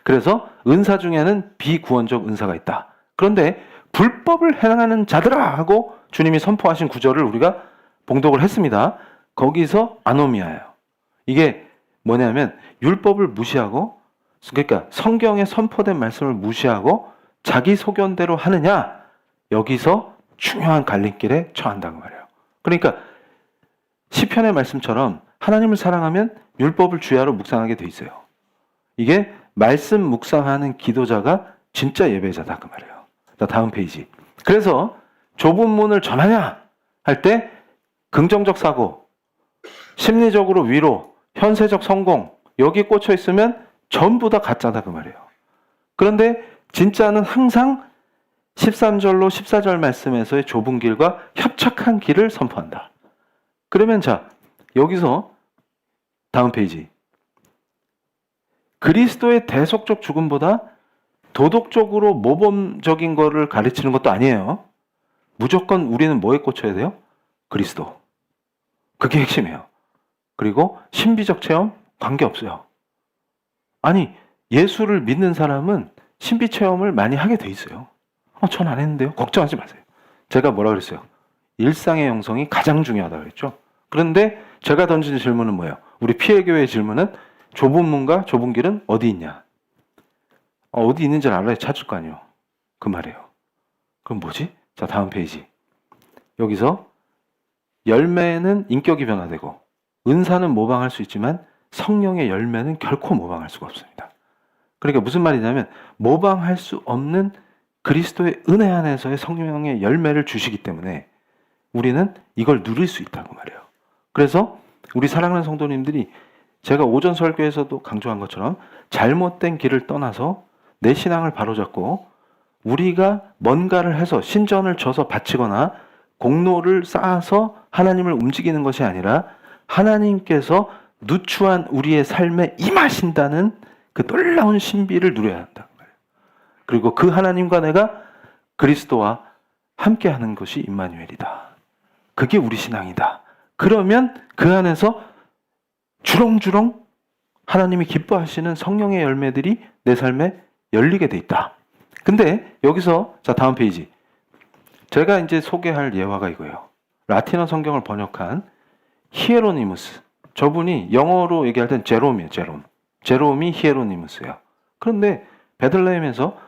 그래서 은사 중에는 비구원적 은사가 있다. 그런데 불법을 행하는 자들아 하고 주님이 선포하신 구절을 우리가 봉독을 했습니다. 거기서 아노미아예요. 이게 뭐냐면 율법을 무시하고 그러니까 성경에 선포된 말씀을 무시하고 자기 소견대로 하느냐 여기서 중요한 갈림길에 처한다고 말이에요. 그러니까 시편의 말씀처럼 하나님을 사랑하면 율법을 주야로 묵상하게 돼 있어요. 이게 말씀 묵상하는 기도자가 진짜 예배자다 그 말이에요. 자, 다음 페이지. 그래서 좁은 문을 전하냐 할 때 긍정적 사고, 심리적으로 위로, 현세적 성공 여기 꽂혀 있으면 전부 다 가짜다 그 말이에요. 그런데 진짜는 항상 13절로 14절 말씀에서의 좁은 길과 협착한 길을 선포한다. 그러면 자, 여기서 다음 페이지. 그리스도의 대속적 죽음보다 도덕적으로 모범적인 거를 가르치는 것도 아니에요. 무조건 우리는 뭐에 꽂혀야 돼요? 그리스도. 그게 핵심이에요. 그리고 신비적 체험 관계없어요. 아니, 예수를 믿는 사람은 신비 체험을 많이 하게 돼 있어요. 전 안 했는데요. 걱정하지 마세요. 제가 뭐라 그랬어요? 일상의 영성이 가장 중요하다고 그랬죠. 그런데 제가 던진 질문은 뭐예요? 우리 피해교회의 질문은 좁은 문과 좁은 길은 어디 있냐? 어디 있는지를 알아야 찾을 거 아니에요. 그 말이에요. 그럼 뭐지? 자, 다음 페이지. 여기서 열매는 인격이 변화되고 은사는 모방할 수 있지만 성령의 열매는 결코 모방할 수가 없습니다. 그러니까 무슨 말이냐면 모방할 수 없는 그리스도의 은혜 안에서의 성령의 열매를 주시기 때문에 우리는 이걸 누릴 수 있다고 말이에요. 그래서 우리 사랑하는 성도님들이 제가 오전 설교에서도 강조한 것처럼 잘못된 길을 떠나서 내 신앙을 바로잡고 우리가 뭔가를 해서 신전을 져서 바치거나 공로를 쌓아서 하나님을 움직이는 것이 아니라 하나님께서 누추한 우리의 삶에 임하신다는 그 놀라운 신비를 누려야 한다. 그리고 그 하나님과 내가 그리스도와 함께하는 것이 임마누엘이다. 그게 우리 신앙이다. 그러면 그 안에서 주렁주렁 하나님이 기뻐하시는 성령의 열매들이 내 삶에 열리게 돼 있다. 근데 여기서 자 다음 페이지. 제가 이제 소개할 예화가 이거예요. 라틴어 성경을 번역한 히에로니무스. 저분이 영어로 얘기할 땐 제롬이에요. 제롬이 히에로니무스예요. 그런데 베들레헴에서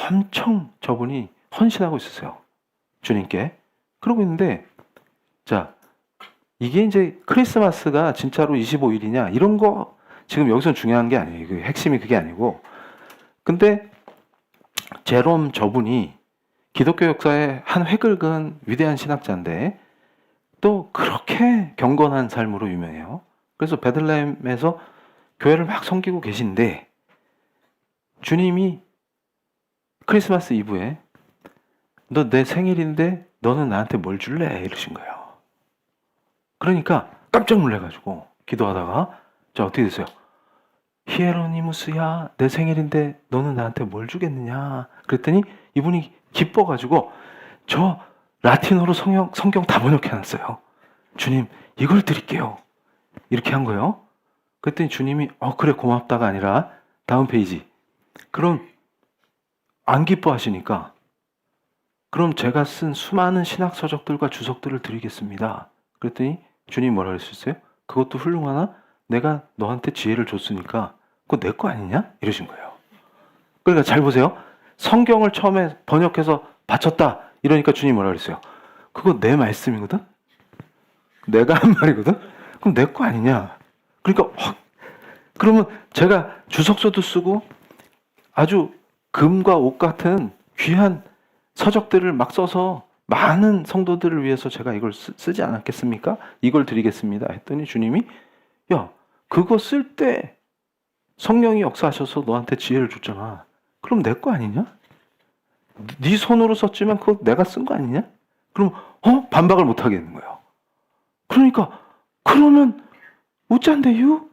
엄청 저분이 헌신하고 있었어요. 주님께. 그러고 있는데 자 이게 이제 크리스마스가 진짜로 25일이냐 이런 거 지금 여기서 중요한 게 아니에요. 그 핵심이 그게 아니고 근데 제롬 저분이 기독교 역사의 한 획을 그은 위대한 신학자인데 또 그렇게 경건한 삶으로 유명해요. 그래서 베들레헴에서 교회를 막 섬기고 계신데 주님이 크리스마스 이브에 너 내 생일인데 너는 나한테 뭘 줄래? 이러신 거예요. 그러니까 깜짝 놀래가지고 기도하다가 자 어떻게 됐어요? 히에로니무스야, 내 생일인데 너는 나한테 뭘 주겠느냐? 그랬더니 이분이 기뻐가지고 저 라틴어로 성경 다 번역해놨어요. 주님, 이걸 드릴게요. 이렇게 한 거예요. 그랬더니 주님이 그래 고맙다가 아니라 다음 페이지. 그럼 안 기뻐하시니까 그럼 제가 쓴 수많은 신학 서적들과 주석들을 드리겠습니다. 그랬더니 주님이 뭐라 그랬었어요? 그것도 훌륭하나? 내가 너한테 지혜를 줬으니까 그거 내 거 아니냐? 이러신 거예요. 그러니까 잘 보세요. 성경을 처음에 번역해서 바쳤다. 이러니까 주님이 뭐라 그랬어요? 그거 내 말씀이거든? 내가 한 말이거든? 그럼 내 거 아니냐? 그러니까 그러면 제가 주석서도 쓰고 아주 금과 옥 같은 귀한 서적들을 막 써서 많은 성도들을 위해서 제가 이걸 쓰지 않았겠습니까? 이걸 드리겠습니다. 했더니 주님이 야, 그거 쓸 때 성령이 역사하셔서 너한테 지혜를 줬잖아. 그럼 내 거 아니냐? 네 손으로 썼지만 그거 내가 쓴 거 아니냐? 그럼 반박을 못 하겠는 거예요. 그러니까 그러면 어쩐데요?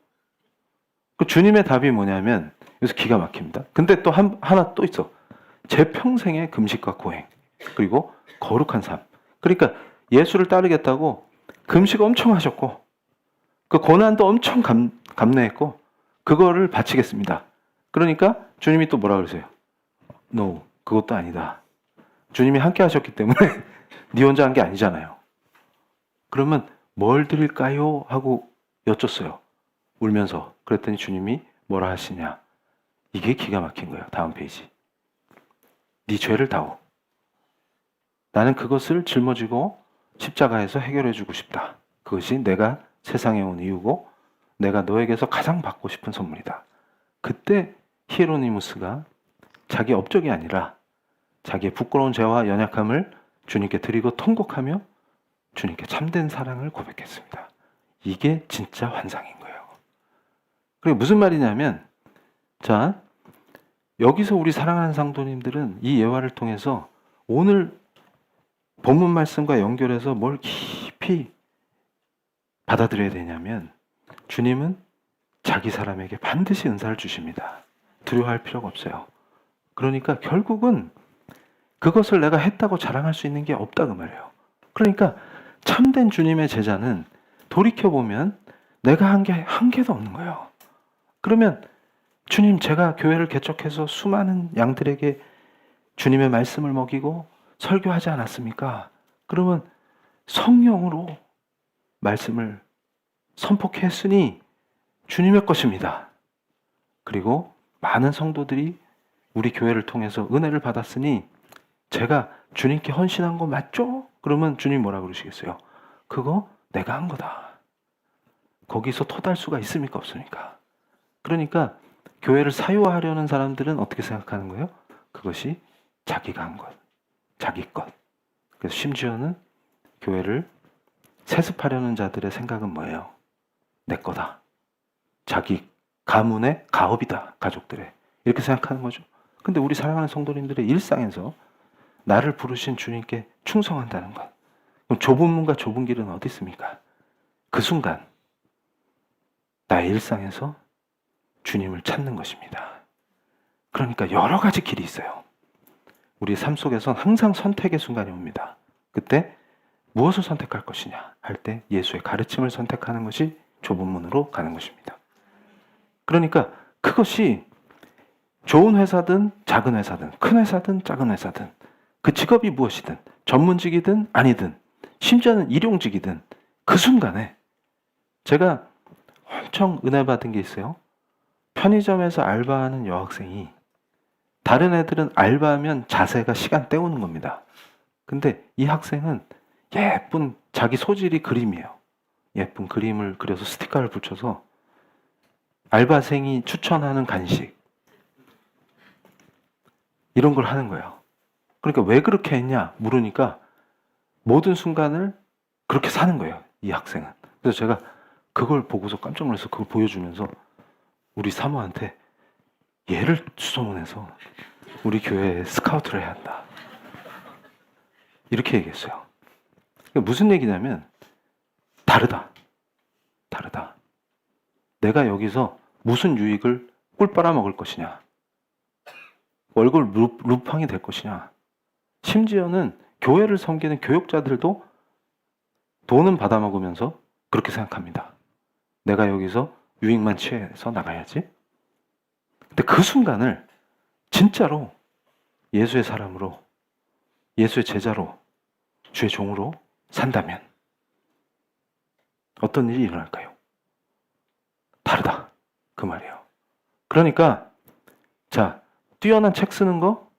그 주님의 답이 뭐냐면 여기서 기가 막힙니다. 근데 또 하나 또 있어. 제 평생의 금식과 고행 그리고 거룩한 삶. 그러니까 예수를 따르겠다고 금식 엄청 하셨고 그 고난도 엄청 감내했고 그거를 바치겠습니다. 그러니까 주님이 또 뭐라 그러세요? No, 그것도 아니다. 주님이 함께 하셨기 때문에 네 혼자 한 게 아니잖아요. 그러면 뭘 드릴까요? 하고 여쭸어요. 울면서. 그랬더니 주님이 뭐라 하시냐. 이게 기가 막힌 거예요. 다음 페이지. 네 죄를 다오. 나는 그것을 짊어지고 십자가에서 해결해 주고 싶다. 그것이 내가 세상에 온 이유고 내가 너에게서 가장 받고 싶은 선물이다. 그때 히에로니무스가 자기 업적이 아니라 자기의 부끄러운 죄와 연약함을 주님께 드리고 통곡하며 주님께 참된 사랑을 고백했습니다. 이게 진짜 환상인 거예요. 그게 무슨 말이냐면 자, 여기서 우리 사랑하는 성도님들은 이 예화를 통해서 오늘 본문 말씀과 연결해서 뭘 깊이 받아들여야 되냐면 주님은 자기 사람에게 반드시 은사를 주십니다. 두려워할 필요가 없어요. 그러니까 결국은 그것을 내가 했다고 자랑할 수 있는 게 없다 그 말이에요. 그러니까 참된 주님의 제자는 돌이켜보면 내가 한 게 한 개도 없는 거예요. 그러면 주님 제가 교회를 개척해서 수많은 양들에게 주님의 말씀을 먹이고 설교하지 않았습니까? 그러면 성령으로 말씀을 선포했으니 주님의 것입니다. 그리고 많은 성도들이 우리 교회를 통해서 은혜를 받았으니 제가 주님께 헌신한 거 맞죠? 그러면 주님 뭐라 그러시겠어요? 그거 내가 한 거다. 거기서 토달 수가 있습니까? 없습니까? 그러니까 교회를 사유하려는 사람들은 어떻게 생각하는 거예요? 그것이 자기가 한 것, 자기 것. 그래서 심지어는 교회를 세습하려는 자들의 생각은 뭐예요? 내 거다. 자기 가문의 가업이다. 가족들의. 이렇게 생각하는 거죠. 근데 우리 사랑하는 성도님들의 일상에서 나를 부르신 주님께 충성한다는 것. 그럼 좁은 문과 좁은 길은 어디 있습니까? 그 순간 나의 일상에서 주님을 찾는 것입니다. 그러니까 여러 가지 길이 있어요. 우리 삶 속에선 항상 선택의 순간이 옵니다. 그때 무엇을 선택할 것이냐 할 때 예수의 가르침을 선택하는 것이 좁은 문으로 가는 것입니다. 그러니까 그것이 좋은 회사든 작은 회사든 큰 회사든 작은 회사든 그 직업이 무엇이든 전문직이든 아니든 심지어는 일용직이든 그 순간에 제가 엄청 은혜 받은 게 있어요. 편의점에서 알바하는 여학생이 다른 애들은 알바하면 자세가 시간 때우는 겁니다. 근데 이 학생은 예쁜 자기 소질이 그림이에요. 예쁜 그림을 그려서 스티커를 붙여서 알바생이 추천하는 간식 이런 걸 하는 거예요. 그러니까 왜 그렇게 했냐 물으니까 모든 순간을 그렇게 사는 거예요. 이 학생은. 그래서 제가 그걸 보고서 깜짝 놀라서 그걸 보여주면서 우리 사모한테 얘를 수소문해서 우리 교회에 스카우트를 해야 한다. 이렇게 얘기했어요. 그러니까 무슨 얘기냐면 다르다. 내가 여기서 무슨 유익을 꿀 빨아먹을 것이냐, 월급 루팡이 될 것이냐, 심지어는 교회를 섬기는 교역자들도 돈은 받아먹으면서 그렇게 생각합니다. 내가 여기서 유익만 취해서 나가야지. 근데 그 순간을 진짜로 예수의 사람으로, 예수의 제자로, 주의 종으로 산다면 어떤 일이 일어날까요? 다르다, 그 말이에요. 그러니까 자, 뛰어난 책 쓰는 거,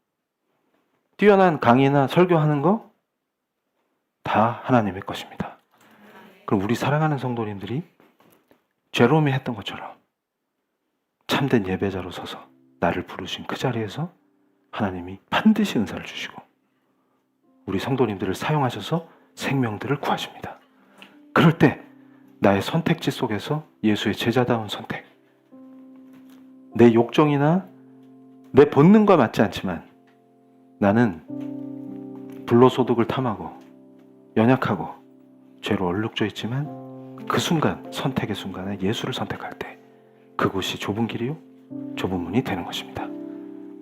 뛰어난 강의나 설교하는 거 다 하나님의 것입니다. 그럼 우리 사랑하는 성도님들이 제롬이 했던 것처럼 참된 예배자로 서서 나를 부르신 그 자리에서 하나님이 반드시 은사를 주시고 우리 성도님들을 사용하셔서 생명들을 구하십니다. 그럴 때 나의 선택지 속에서 예수의 제자다운 선택, 내 욕정이나 내 본능과 맞지 않지만 나는 불로소득을 탐하고 연약하고 죄로 얼룩져 있지만 그 순간, 선택의 순간에 예수를 선택할 때 그곳이 좁은 길이요 좁은 문이 되는 것입니다.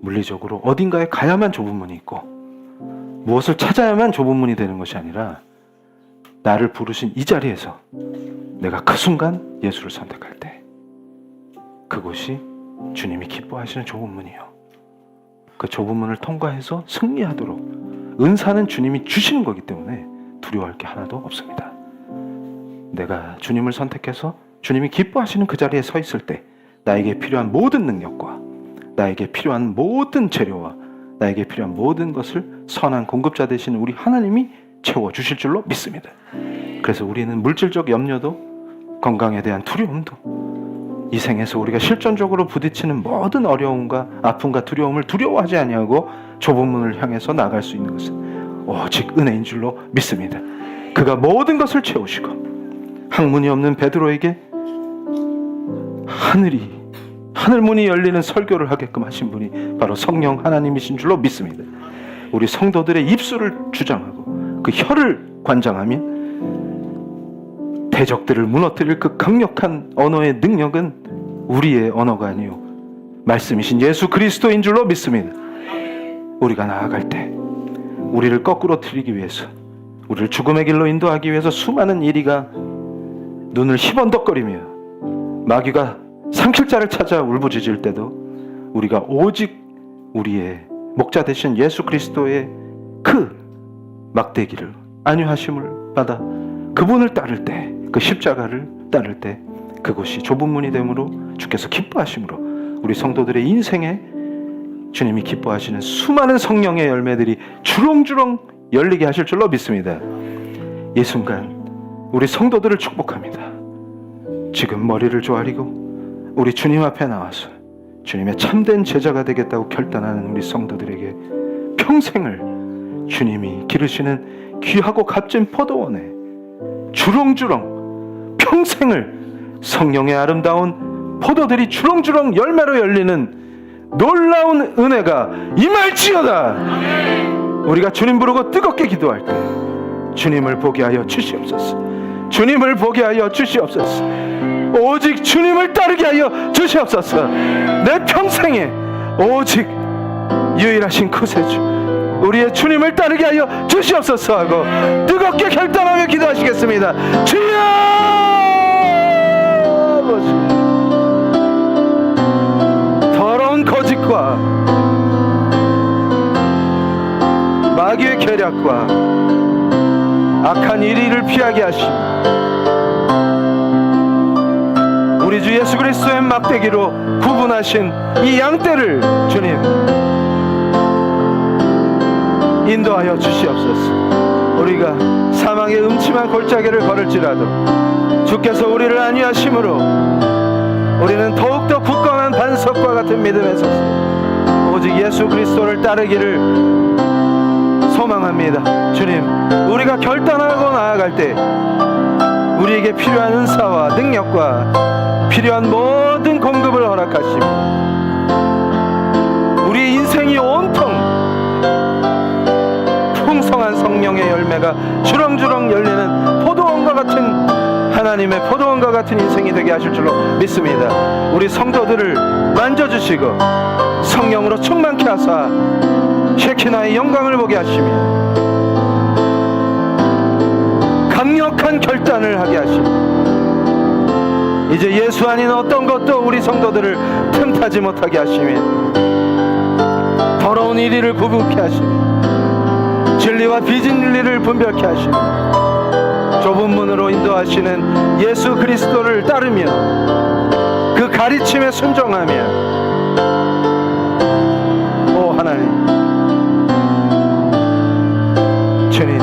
물리적으로 어딘가에 가야만 좁은 문이 있고 무엇을 찾아야만 좁은 문이 되는 것이 아니라 나를 부르신 이 자리에서 내가 그 순간 예수를 선택할 때 그곳이 주님이 기뻐하시는 좁은 문이요, 그 좁은 문을 통과해서 승리하도록 은사는 주님이 주시는 거기 때문에 두려워할 게 하나도 없습니다. 내가 주님을 선택해서 주님이 기뻐하시는 그 자리에 서 있을 때 나에게 필요한 모든 능력과 나에게 필요한 모든 재료와 나에게 필요한 모든 것을 선한 공급자 되신 우리 하나님이 채워주실 줄로 믿습니다. 그래서 우리는 물질적 염려도 건강에 대한 두려움도 이 생에서 우리가 실존적으로 부딪히는 모든 어려움과 아픔과 두려움을 두려워하지 아니하고 좁은 문을 향해서 나갈 수 있는 것은 오직 은혜인 줄로 믿습니다. 그가 모든 것을 채우시고 학문이 없는 베드로에게 하늘문이 열리는 설교를 하게끔 하신 분이 바로 성령 하나님이신 줄로 믿습니다. 우리 성도들의 입술을 주장하고 그 혀를 관장하며 대적들을 무너뜨릴 그 강력한 언어의 능력은 우리의 언어가 아니요 말씀이신 예수 그리스도인 줄로 믿습니다. 우리가 나아갈 때 우리를 거꾸로 틀리기 위해서, 우리를 죽음의 길로 인도하기 위해서 수많은 이리가 눈을 희번덕거리며 마귀가 상킬자를 찾아 울부짖을 때도 우리가 오직 우리의 목자 되신 예수 그리스도의 그 막대기를 안위하심을 받아 그분을 따를 때, 그 십자가를 따를 때 그곳이 좁은 문이 되므로 주께서 기뻐하심으로 우리 성도들의 인생에 주님이 기뻐하시는 수많은 성령의 열매들이 주렁주렁 열리게 하실 줄로 믿습니다. 이 순간 우리 성도들을 축복합니다. 지금 머리를 조아리고 우리 주님 앞에 나와서 주님의 참된 제자가 되겠다고 결단하는 우리 성도들에게 평생을 주님이 기르시는 귀하고 값진 포도원에 주렁주렁 평생을 성령의 아름다운 포도들이 주렁주렁 열매로 열리는 놀라운 은혜가 임할지어다. 우리가 주님 부르고 뜨겁게 기도할 때 주님을 보게 하여 주시옵소서. 주님을 보게 하여 주시옵소서. 오직 주님을 따르게 하여 주시옵소서. 내 평생에 오직 유일하신 구세주 우리의 주님을 따르게 하여 주시옵소서 하고 뜨겁게 결단하며 기도하시겠습니다. 주여 아버지, 더러운 거짓과 마귀의 계략과 악한 이리를 피하게 하시고 우리 주 예수 그리스도의 막대기로 구분하신 이 양떼를 주님 인도하여 주시옵소서. 우리가 사망의 음침한 골짜기를 걸을지라도 주께서 우리를 안위하심으로 우리는 더욱더 굳건한 반석과 같은 믿음에 서서 오직 예수 그리스도를 따르기를 소망합니다. 주님, 우리가 결단하고 나아갈 때 우리에게 필요한 은사와 능력과 필요한 모든 공급을 허락하시고 우리의 인생이 온통 풍성한 성령의 열매가 주렁주렁 열리는 포도원과 같은 하나님의 하나님의 포도원과 같은 인생이 되게 하실 줄로 믿습니다. 우리 성도들을 만져주시고 성령으로 충만케 하사 셰키나의 영광을 보게 하시며 강력한 결단을 하게 하시며 이제 예수 아닌 어떤 것도 우리 성도들을 틈타지 못하게 하시며 더러운 이리를 구분케 하시며 진리와 비진리를 분별케 하시며 좁은 문으로 인도하시는 예수 그리스도를 따르며 그 가르침에 순종하며 오 하나님 주님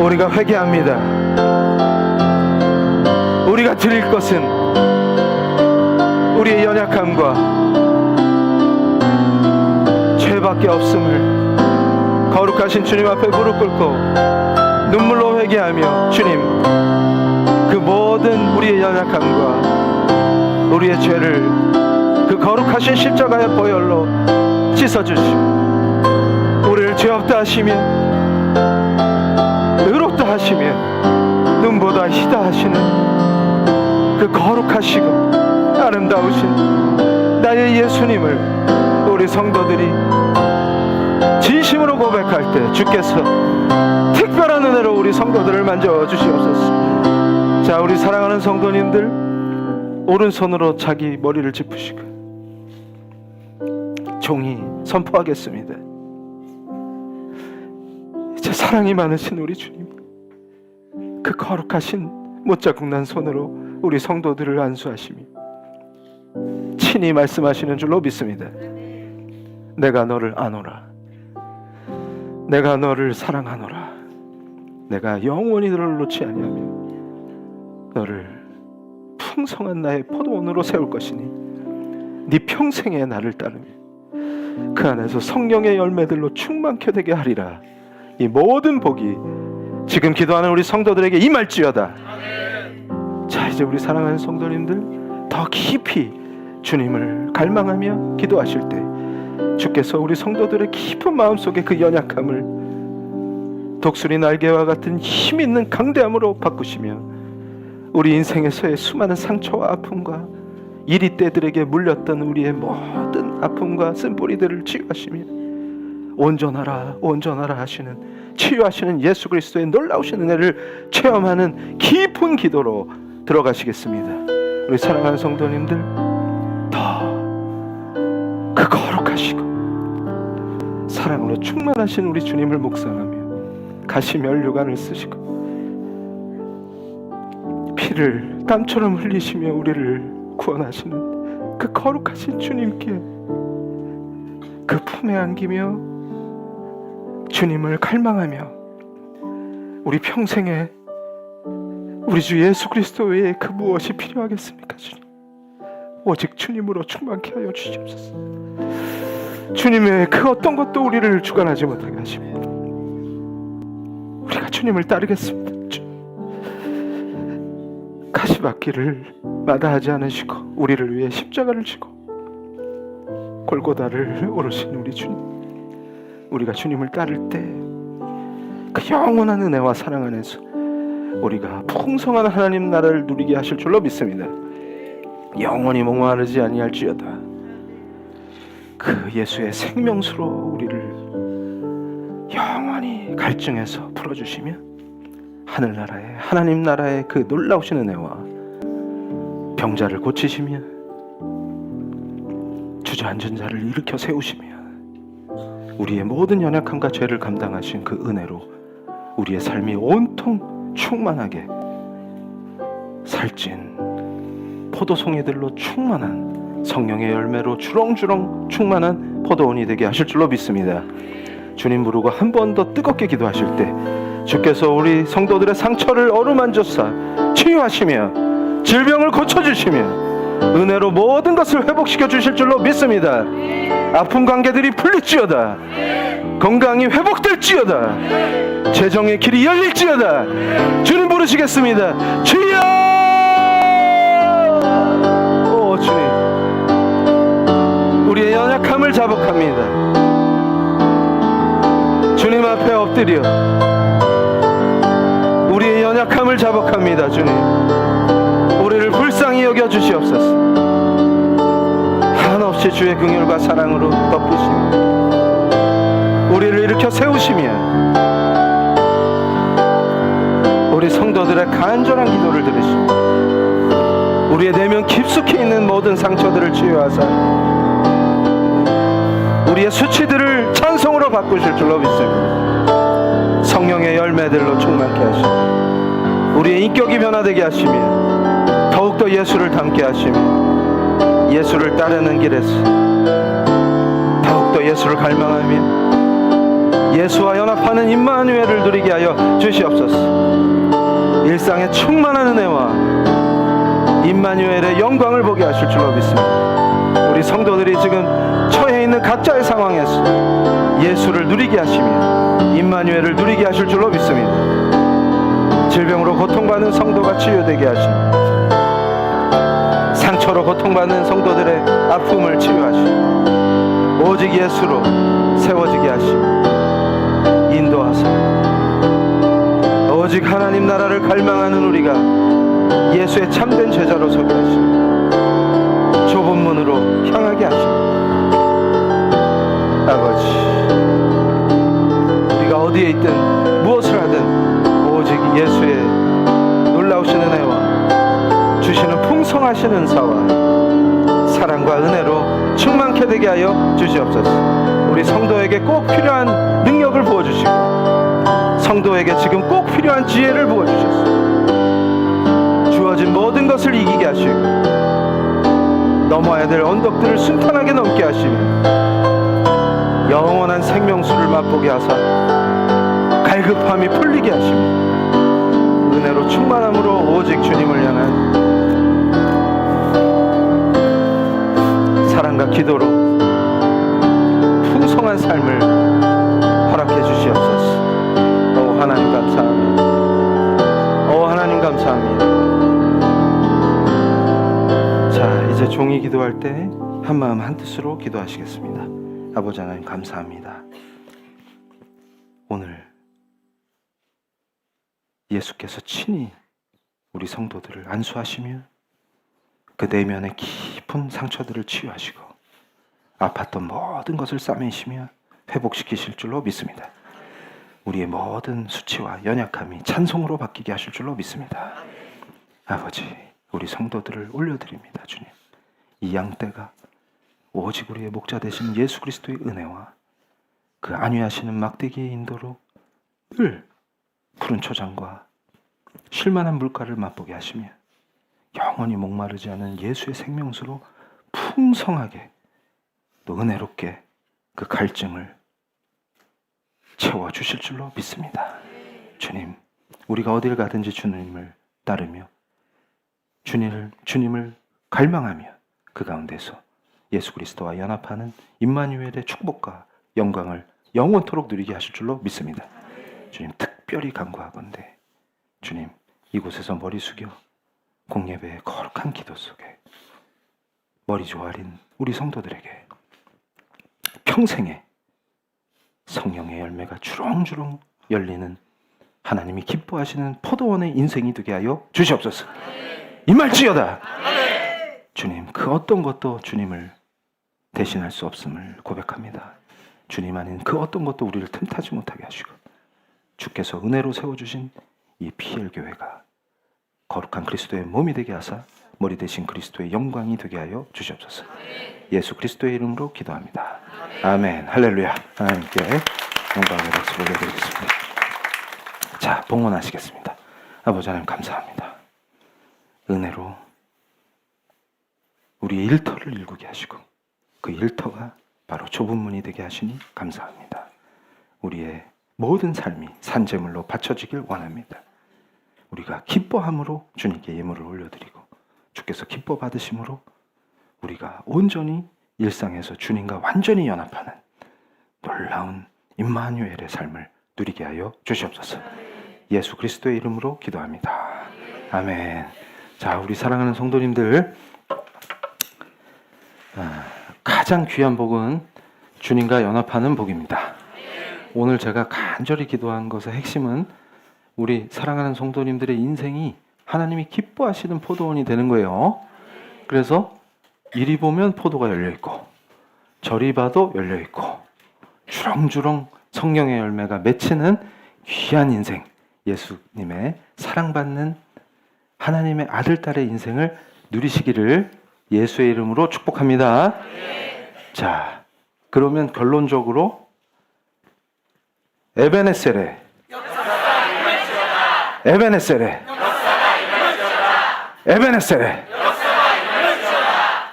우리가 회개합니다. 우리가 드릴 것은 우리의 연약함과 죄밖에 없음을 거룩하신 주님 앞에 무릎 꿇고 눈물로 회개하며 주님 그 모든 우리의 연약함과 우리의 죄를 그 거룩하신 십자가의 보혈로 씻어주시고 우리를 죄 없다 하시며 의롭다 하시며 눈보다 희다 하시는 그 거룩하시고 아름다우신 나의 예수님을 우리 성도들이 진심으로 고백할 때 주께서 특별한 은혜로 우리 성도들을 만져주시옵소서. 자, 우리 사랑하는 성도님들 오른손으로 자기 머리를 짚으시고 종이 선포하겠습니다. 이제 사랑이 많으신 우리 주님 그 거룩하신 못자국난 손으로 우리 성도들을 안수하시며 친히 말씀하시는 줄로 믿습니다. 내가 너를 아노라. 내가 너를 사랑하노라. 내가 영원히 너를 놓지 아니하며 너를 풍성한 나의 포도원으로 세울 것이니 네 평생에 나를 따르며 그 안에서 성령의 열매들로 충만케 되게 하리라. 이 모든 복이 지금 기도하는 우리 성도들에게 임할지어다. 자, 이제 우리 사랑하는 성도님들 더 깊이 주님을 갈망하며 기도하실 때 주께서 우리 성도들의 깊은 마음속에 그 연약함을 독수리 날개와 같은 힘 있는 강대함으로 바꾸시며 우리 인생에서의 수많은 상처와 아픔과 이리때들에게 물렸던 우리의 모든 아픔과 쓴뿌리들을 치유하시며 온전하라 온전하라 하시는 치유하시는 예수 그리스도의 놀라우신 은혜를 체험하는 깊은 기도로 들어가시겠습니다. 우리 사랑하는 성도님들 더 그 거룩하시고 사랑으로 충만하신 우리 주님을 묵상하며 가시면류관을 쓰시고 피를 땀처럼 흘리시며 우리를 구원하시는 그 거룩하신 주님께 그 품에 안기며 주님을 갈망하며 우리 평생에 우리 주 예수 그리스도 외에 그 무엇이 필요하겠습니까? 주님 오직 주님으로 충만케 하여 주시옵소서. 주님의 그 어떤 것도 우리를 주관하지 못하게 하시며 우리가 주님을 따르겠습니다. 가시밭길을 마다하지 않으시고 우리를 위해 십자가를 지고 골고다를 오르신 우리 주님, 우리가 주님을 따를 때 그 영원한 은혜와 사랑 안에서 우리가 풍성한 하나님 나라를 누리게 하실 줄로 믿습니다. 영원히 목마르지 아니할지어다. 그 예수의 생명수로 우리를 영원히 갈증에서 풀어주시며 하늘나라의 하나님 나라의 그 놀라우신 은혜와 병자를 고치시며 주저앉은 자를 일으켜 세우시며 우리의 모든 연약함과 죄를 감당하신 그 은혜로 우리의 삶이 온통 충만하게 살찐 포도송이들로 충만한 성령의 열매로 주렁주렁 충만한 포도원이 되게 하실 줄로 믿습니다. 주님 부르고 한 번 더 뜨겁게 기도하실 때 주께서 우리 성도들의 상처를 어루만져서 치유하시며 질병을 고쳐주시며 은혜로 모든 것을 회복시켜 주실 줄로 믿습니다. 아픈 관계들이 풀릴지어다. 건강이 회복될지어다. 재정의 길이 열릴지어다. 주님 부르시겠습니다. 주여! 오 주님, 우리의 연약함을 자복합니다. 주님 앞에 엎드려 우리의 연약함을 연약함을 자복합니다. 주님, 우리를 불쌍히 여겨 주시옵소서. 한없이 주의 긍휼과 사랑으로 덮으시며 우리를 일으켜 세우시며 우리 성도들의 간절한 기도를 들으시고 우리의 내면 깊숙이 있는 모든 상처들을 치유하사 우리의 수치들을 찬송으로 바꾸실 줄로 믿습니다. 성령의 열매들로 충만케 하시고 우리의 인격이 변화되게 하시며 더욱더 예수를 닮게 하시며 예수를 따르는 길에서 더욱더 예수를 갈망하며 예수와 연합하는 임마누엘을 누리게 하여 주시옵소서. 일상의 충만한 은혜와 임마누엘의 영광을 보게 하실 줄로 믿습니다. 우리 성도들이 지금 처해 있는 각자의 상황에서 예수를 누리게 하시며 임마누엘을 누리게 하실 줄로 믿습니다. 질병으로 고통받는 성도가 치유되게 하시며 상처로 고통받는 성도들의 아픔을 치유하시고 오직 예수로 세워지게 하시고 인도하사 오직 하나님 나라를 갈망하는 우리가 예수의 참된 제자로 서게 하시고 좁은 문으로 향하게 하시고 아버지, 우리가 어디에 있든 무엇을 하든 오직 예수의 놀라우신 은혜와 주시는 풍성하신 은사와 사랑과 은혜로 충만케 되게 하여 주시옵소서. 우리 성도에게 꼭 필요한 능력을 부어주시고 성도에게 지금 꼭 필요한 지혜를 부어주셔서 주어진 모든 것을 이기게 하시고 넘어야 될 언덕들을 순탄하게 넘게 하시며 영원한 생명수를 맛보게 하사 갈급함이 풀리게 하시며 은혜로 충만함으로 오직 주님을 향한 사랑과 기도로 풍성한 삶을 허락해 주시옵소서. 오 하나님 감사합니다. 오 하나님 감사합니다. 자, 이제 종이 기도할 때 한마음 한뜻으로 기도하시겠습니다. 아버지 하나님 감사합니다. 오늘 예수께서 친히 우리 성도들을 안수하시며 그 내면의 깊은 상처들을 치유하시고 아팠던 모든 것을 싸매시며 회복시키실 줄로 믿습니다. 우리의 모든 수치와 연약함이 찬송으로 바뀌게 하실 줄로 믿습니다. 아버지, 우리 성도들을 올려드립니다. 주님, 이 양떼가 오직 우리의 목자 되신 예수 그리스도의 은혜와 그 안위하시는 막대기의 인도로 늘 푸른 초장과 쉴만한 물가를 맛보게 하시며 영원히 목마르지 않은 예수의 생명수로 풍성하게 또 은혜롭게 그 갈증을 채워주실 줄로 믿습니다. 주님, 우리가 어딜 가든지 주님을 따르며 주님을 갈망하며 그 가운데서 예수 그리스도와 연합하는 임마누엘의 축복과 영광을 영원토록 누리게 하실 줄로 믿습니다. 주님, 특별히 간구하건대 주님, 이곳에서 머리 숙여 공예배의 거룩한 기도 속에 머리 조아린 우리 성도들에게 평생에 성령의 열매가 주렁주렁 열리는 하나님이 기뻐하시는 포도원의 인생이 되게 하여 주시옵소서. 임할지어다. 주님, 그 어떤 것도 주님을 대신할 수 없음을 고백합니다. 주님 아닌 그 어떤 것도 우리를 틈타지 못하게 하시고 주께서 은혜로 세워주신 이 PL 교회가 거룩한 그리스도의 몸이 되게 하사 머리 대신 그리스도의 영광이 되게 하여 주시옵소서. 예수 그리스도의 이름으로 기도합니다. 아멘. 할렐루야. 하나님께 영광의 박수를 올려드리겠습니다. 자, 봉헌하시겠습니다. 아버지 하나님 감사합니다. 은혜로 우리의 일터를 일구게 하시고 그 일터가 바로 좁은 문이 되게 하시니 감사합니다. 우리의 모든 삶이 산제물로 바쳐지길 원합니다. 우리가 기뻐함으로 주님께 예물을 올려드리고 주께서 기뻐 받으심으로 우리가 온전히 일상에서 주님과 완전히 연합하는 놀라운 임마누엘의 삶을 누리게 하여 주시옵소서. 예수 그리스도의 이름으로 기도합니다. 아멘. 자, 우리 사랑하는 성도님들, 가장 귀한 복은 주님과 연합하는 복입니다. 오늘 제가 간절히 기도한 것의 핵심은 우리 사랑하는 성도님들의 인생이 하나님이 기뻐하시는 포도원이 되는 거예요. 그래서 이리 보면 포도가 열려있고 저리 봐도 열려있고 주렁주렁 성령의 열매가 맺히는 귀한 인생, 예수님의 사랑받는 하나님의 아들, 딸의 인생을 누리시기를 예수의 이름으로 축복합니다. 자, 그러면 결론적으로 에베네셀에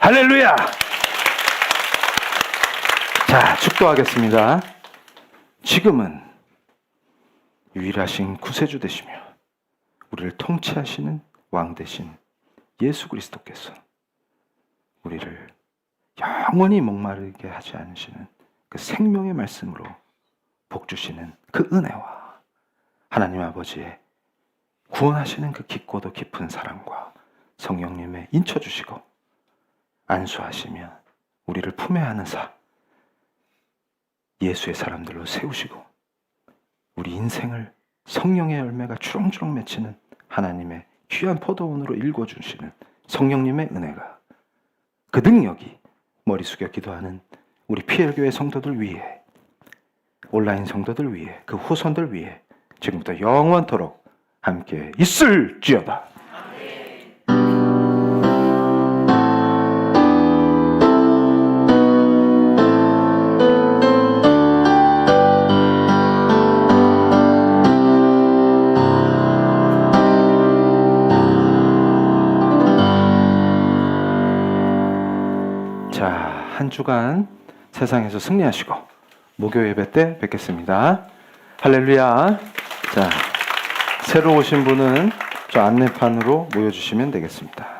할렐루야. 자, 축도하겠습니다. 지금은 유일하신 구세주 되시며 우리를 통치하시는 왕 되신 예수 그리스도께서 우리를 영원히 목마르게 하지 않으시는 그 생명의 말씀으로 복 주시는 그 은혜와 하나님 아버지의 구원하시는 그 깊고도 깊은 사랑과 성령님의 인쳐주시고 안수하시며 우리를 품에 안으사 예수의 사람들로 세우시고 우리 인생을 성령의 열매가 주렁주렁 맺히는 하나님의 귀한 포도원으로 읽어주시는 성령님의 은혜가, 그 능력이 머리 숙여 기도하는 우리 PL교회 성도들 위해, 온라인 성도들 위해, 그 후손들 위해 지금부터 영원토록 함께 있을지어다. 자, 한 주간 세상에서 승리하시고 목요 예배 때 뵙겠습니다. 할렐루야. 자, 새로 오신 분은 저 안내판으로 모여주시면 되겠습니다.